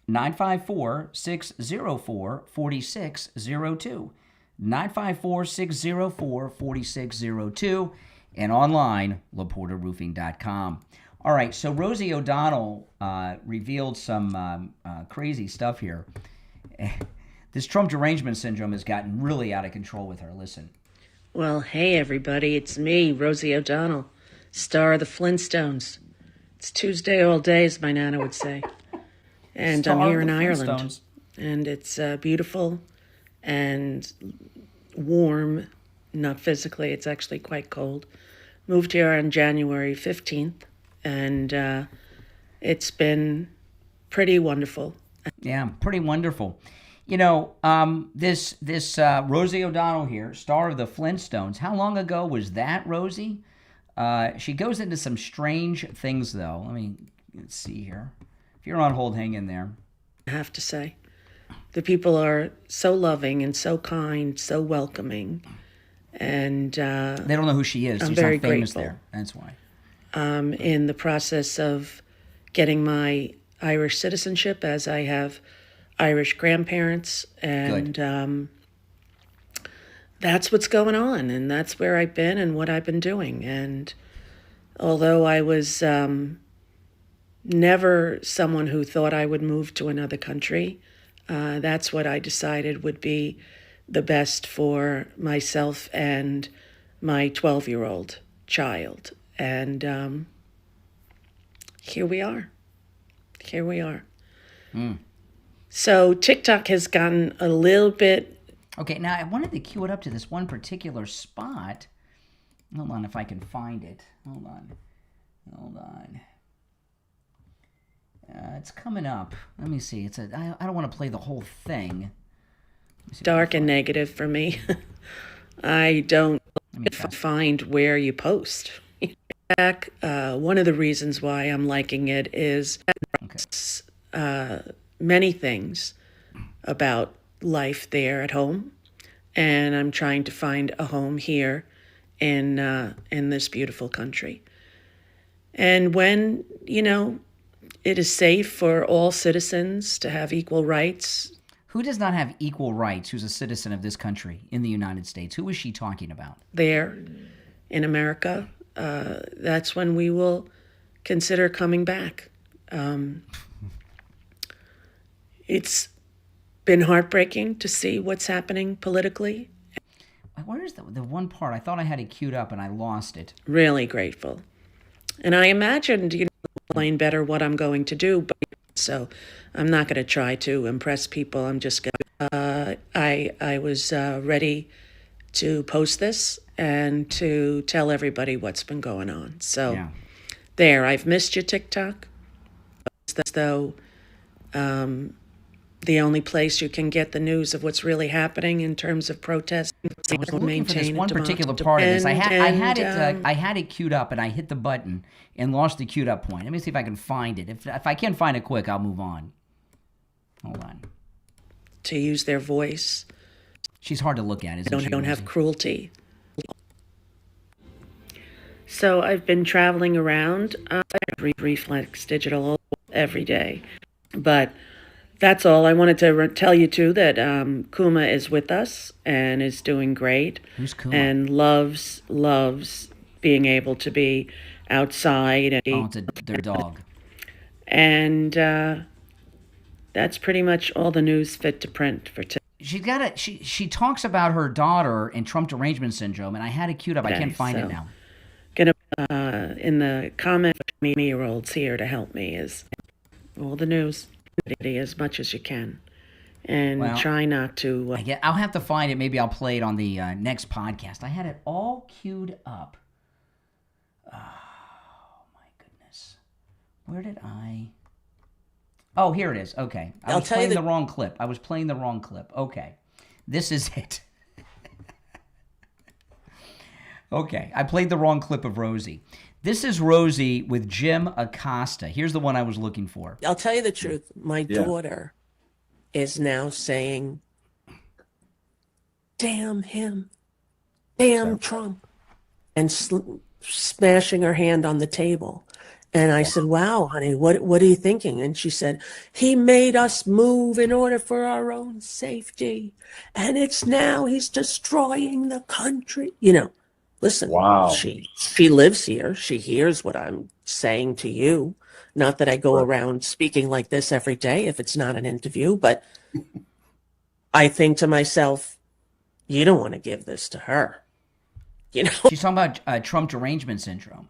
954-604-4602. 954-604-4602. And online, laportaroofing.com. All right, so Rosie O'Donnell revealed some crazy stuff here. This Trump derangement syndrome has gotten really out of control with her. Listen. Well, hey, everybody. It's me, Rosie O'Donnell, star of the Flintstones. It's Tuesday all day, as my Nana would say. And I'm here in Ireland. And it's beautiful and warm. Not physically, it's actually quite cold. Moved here on January 15th. And it's been pretty wonderful. Yeah, pretty wonderful. You know, this Rosie O'Donnell here, star of the Flintstones. How long ago was that, Rosie? She goes into some strange things, though. Let's see here. If you're on hold, hang in there. I have to say, the people are so loving and so kind, so welcoming, and they don't know who she is. I'm She's very not famous grateful. there. That's why. In the process of getting my Irish citizenship, as I have Irish grandparents, and that's what's going on, and that's where I've been and what I've been doing. And although I was never someone who thought I would move to another country, that's what I decided would be the best for myself and my 12-year-old child. And here we are. Here we are. So TikTok has gotten a little bit... Okay, now I wanted to cue it up to this one particular spot. Hold on if I can find it. Hold on. It's coming up. Let me see. I don't want to play the whole thing. Dark and negative for me. I don't find where you post. One of the reasons why I'm liking it is many things about life there at home, and I'm trying to find a home here in this beautiful country. And when, it is safe for all citizens to have equal rights. Who does not have equal rights who's a citizen of this country in the United States? Who is she talking about? There in America. That's when we will consider coming back. It's been heartbreaking to see what's happening politically. Where's the one part? I thought I had it queued up and I lost it. Really grateful. And I imagined, explain better what I'm going to do, but so I'm not going to try to impress people. I'm just going to, I was ready to post this and to tell everybody what's been going on. So there, I've missed you, TikTok. As though the only place you can get the news of what's really happening in terms of protests. I was looking for this one particular part of this. I had it queued up, and I hit the button and lost the queued up point. Let me see if I can find it. If I can't find it quick, I'll move on. Hold on. To use their voice. She's hard to look at, isn't she? Don't have cruelty. So I've been traveling around Reflex Digital every day, but that's all. I wanted to tell you, too, that Kuma is with us and is doing great. Who's Kuma? And loves being able to be outside. It's their dog. And that's pretty much all the news fit to print for today. She talks about her daughter and Trump derangement syndrome, and I had it queued up. I can't find it now. Gonna in the comment for me-year-olds here to help me is all the news as much as you can. And Well, try not to... I'll have to find it. Maybe I'll play it on the next podcast. I had it all queued up. Oh, my goodness. Where did I... Oh, here it is. Okay. I was playing the wrong clip. I was playing the wrong clip. Okay. This is it. Okay. I played the wrong clip of Rosie. This is Rosie with Jim Acosta. Here's the one I was looking for. I'll tell you the truth. My daughter is now saying, damn him, damn Trump, and smashing her hand on the table. And I said, wow, honey, what are you thinking? And she said, he made us move in order for our own safety. And it's now he's destroying the country. You know, listen, she lives here. She hears what I'm saying to you. Not that I go around speaking like this every day if it's not an interview, but I think to myself, you don't want to give this to her. You know, she's talking about Trump derangement syndrome.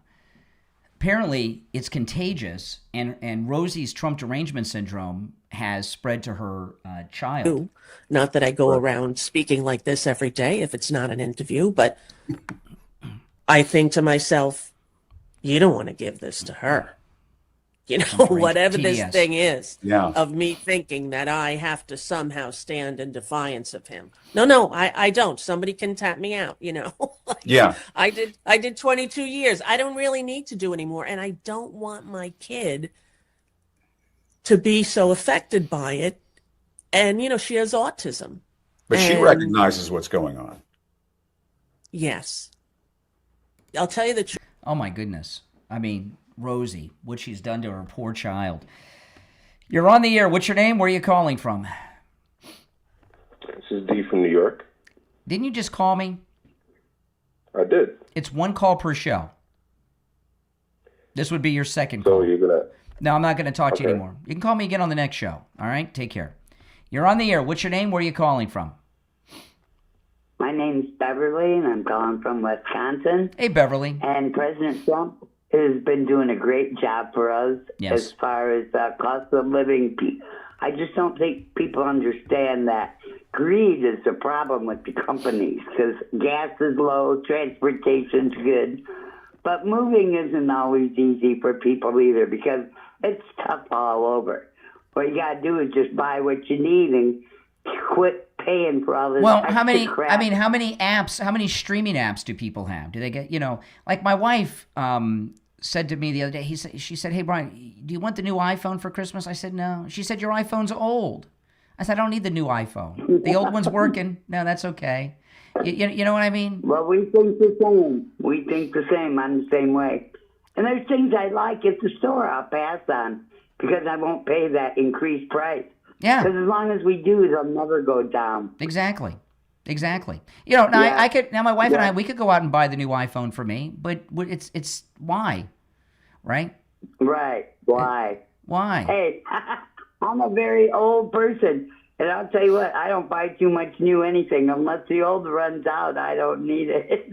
Apparently, it's contagious, and Rosie's Trump derangement syndrome has spread to her child. Not that I go around speaking like this every day if it's not an interview, but I think to myself, you don't want to give this to her. You know, whatever this thing is of me thinking that I have to somehow stand in defiance of him. No, I don't. Somebody can tap me out, you know. I did 22 years. I don't really need to do anymore. And I don't want my kid to be so affected by it. And, you know, she has autism. But she recognizes what's going on. Yes. I'll tell you the truth. Oh, my goodness. I mean, Rosie, what she's done to her poor child. You're on the air. What's your name? Where are you calling from? This is D from New York. Didn't you just call me? I did. It's one call per show. This would be your second call. So you're going to... No, I'm not going to talk to you anymore. You can call me again on the next show. All right? Take care. You're on the air. What's your name? Where are you calling from? My name's Beverly, and I'm calling from Wisconsin. Hey, Beverly. And President Trump has been doing a great job for us as far as cost of living. I just don't think people understand that greed is the problem with the companies because gas is low, transportation's good, but moving isn't always easy for people either because it's tough all over. What you got to do is just buy what you need and quit paying for all this extra crap. I mean, how many apps, how many streaming apps do people have? Do they get, you know, like my wife said to me the other day, she said, hey, Brian, do you want the new iPhone for Christmas? I said, no. She said, your iPhone's old. I said, I don't need the new iPhone. The old one's working. No, that's okay. You know what I mean? Well, we think the same. We think the same. I'm the same way. And there's things I like at the store I'll pass on because I won't pay that increased price. Yeah. Because as long as we do, they'll never go down. Exactly. You know, now my wife and I, we could go out and buy the new iPhone for me, but it's why, right? Right. Why? Why? Hey, I'm a very old person, and I'll tell you what, I don't buy too much new anything unless the old runs out. I don't need it.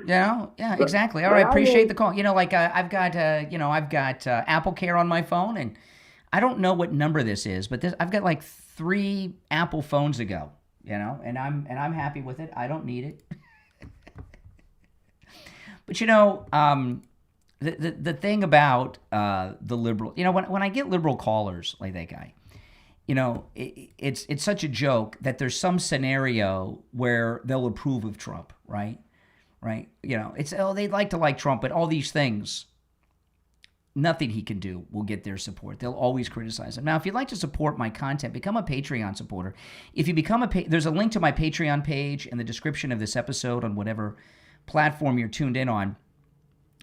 Yeah, exactly. All right, appreciate the call. You know, like I've got Apple Care on my phone, and I don't know what number this is, but I've got like 3 Apple phones ago, you know, and I'm happy with it. I don't need it. But you know, the thing about the liberal, you know, when I get liberal callers like that guy, you know, it's such a joke that there's some scenario where they'll approve of Trump, right? Right? You know, it's they'd like to like Trump, but all these things, nothing he can do will get their support. They'll always criticize him. Now, if you'd like to support my content, become a Patreon supporter. If you become there's a link to my Patreon page in the description of this episode on whatever platform you're tuned in on.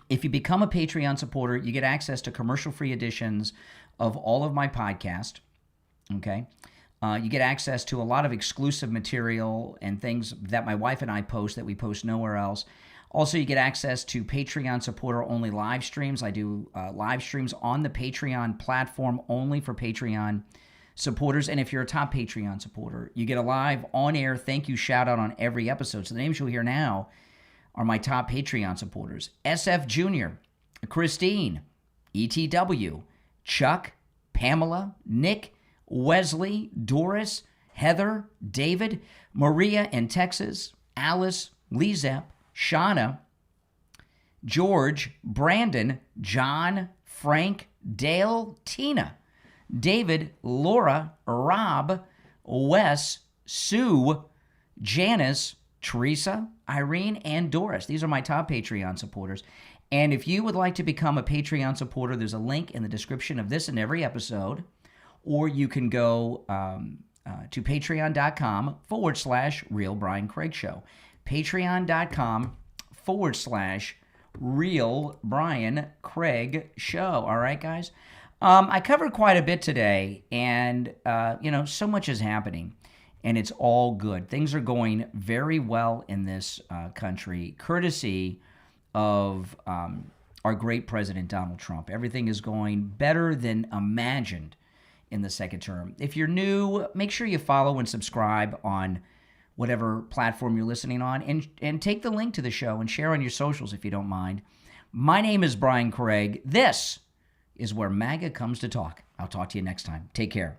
If you become a Patreon supporter, you get access to commercial-free editions of all of my podcast, okay? You get access to a lot of exclusive material and things that my wife and I post that we post nowhere else. Also, you get access to Patreon supporter-only live streams. I do live streams on the Patreon platform only for Patreon supporters. And if you're a top Patreon supporter, you get a live on-air thank you shout-out on every episode. So the names you'll hear now are my top Patreon supporters. SF Jr., Christine, ETW, Chuck, Pamela, Nick, Wesley, Doris, Heather, David, Maria in Texas, Alice, Lizep, Shauna, George, Brandon, John, Frank, Dale, Tina, David, Laura, Rob, Wes, Sue, Janice, Teresa, Irene, and Doris. These are my top Patreon supporters. And if you would like to become a Patreon supporter, there's a link in the description of this and every episode. Or you can go to patreon.com/Real Brian Craig Show. Patreon.com/Real Brian Craig Show. All right, guys? I covered quite a bit today, and, so much is happening, and it's all good. Things are going very well in this country, courtesy of our great President Donald Trump. Everything is going better than imagined in the second term. If you're new, make sure you follow and subscribe on whatever platform you're listening on, and take the link to the show and share on your socials if you don't mind. My name is Brian Craig. This is where MAGA comes to talk. I'll talk to you next time. Take care.